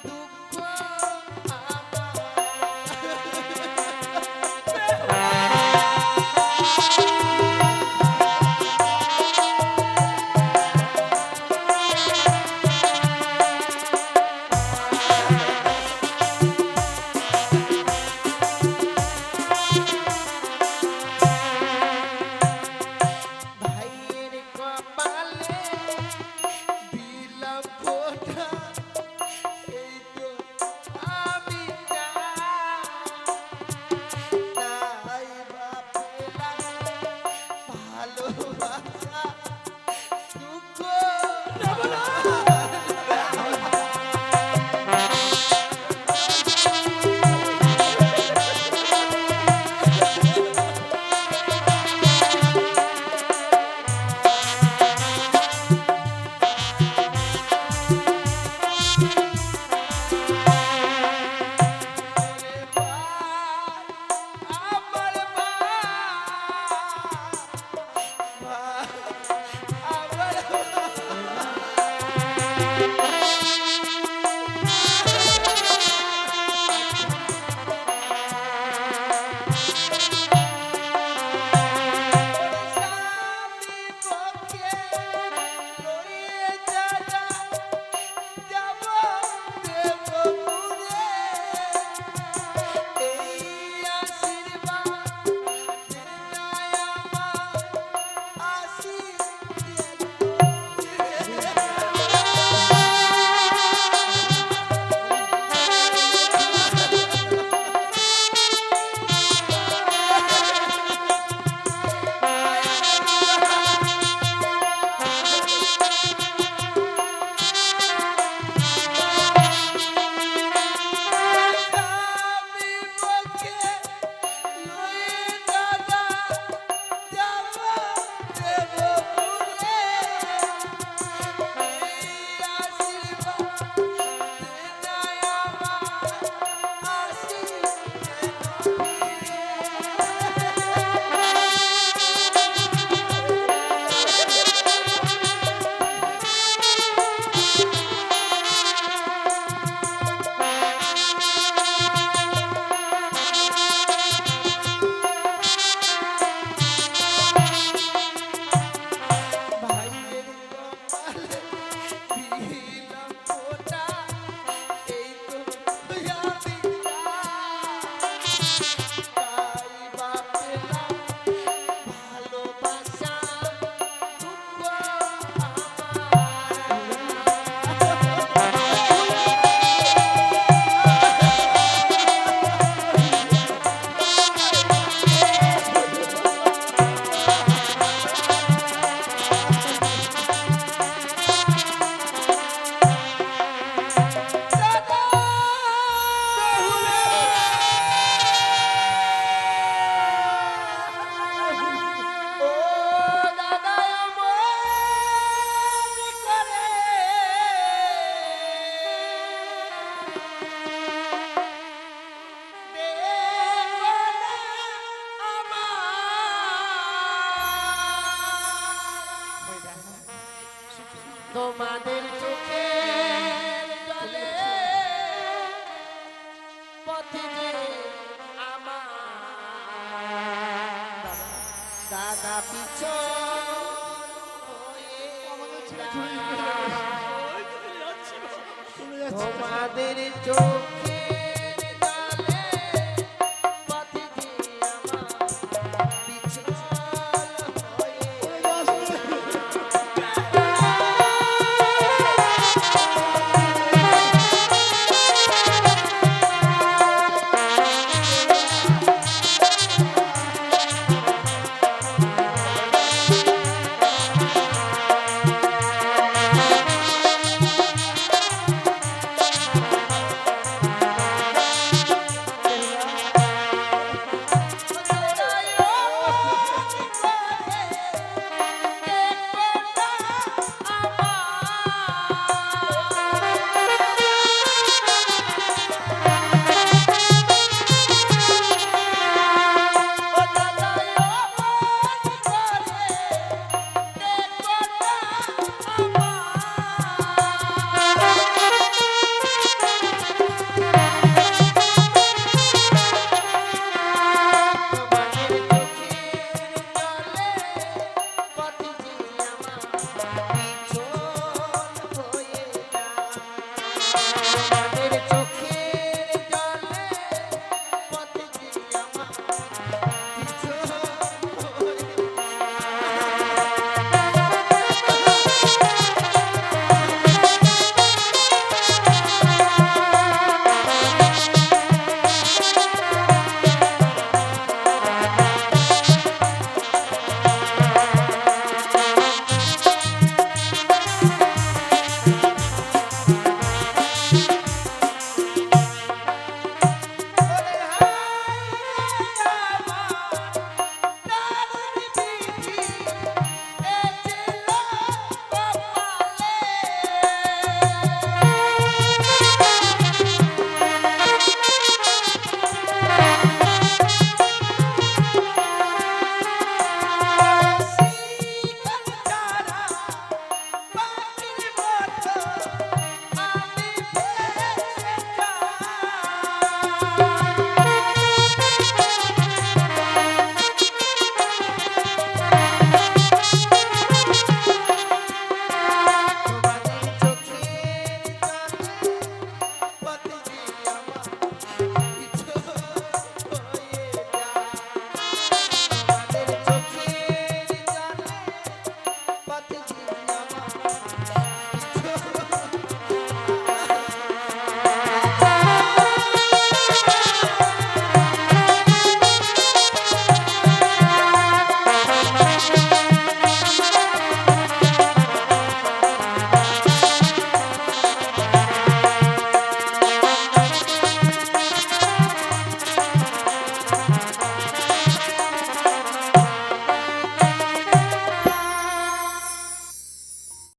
দুঃখ আমার। তোমাদের চোখে জলে পথে যে আমার দাদা পিছন হয়ে যায়। তোমাদের চোখে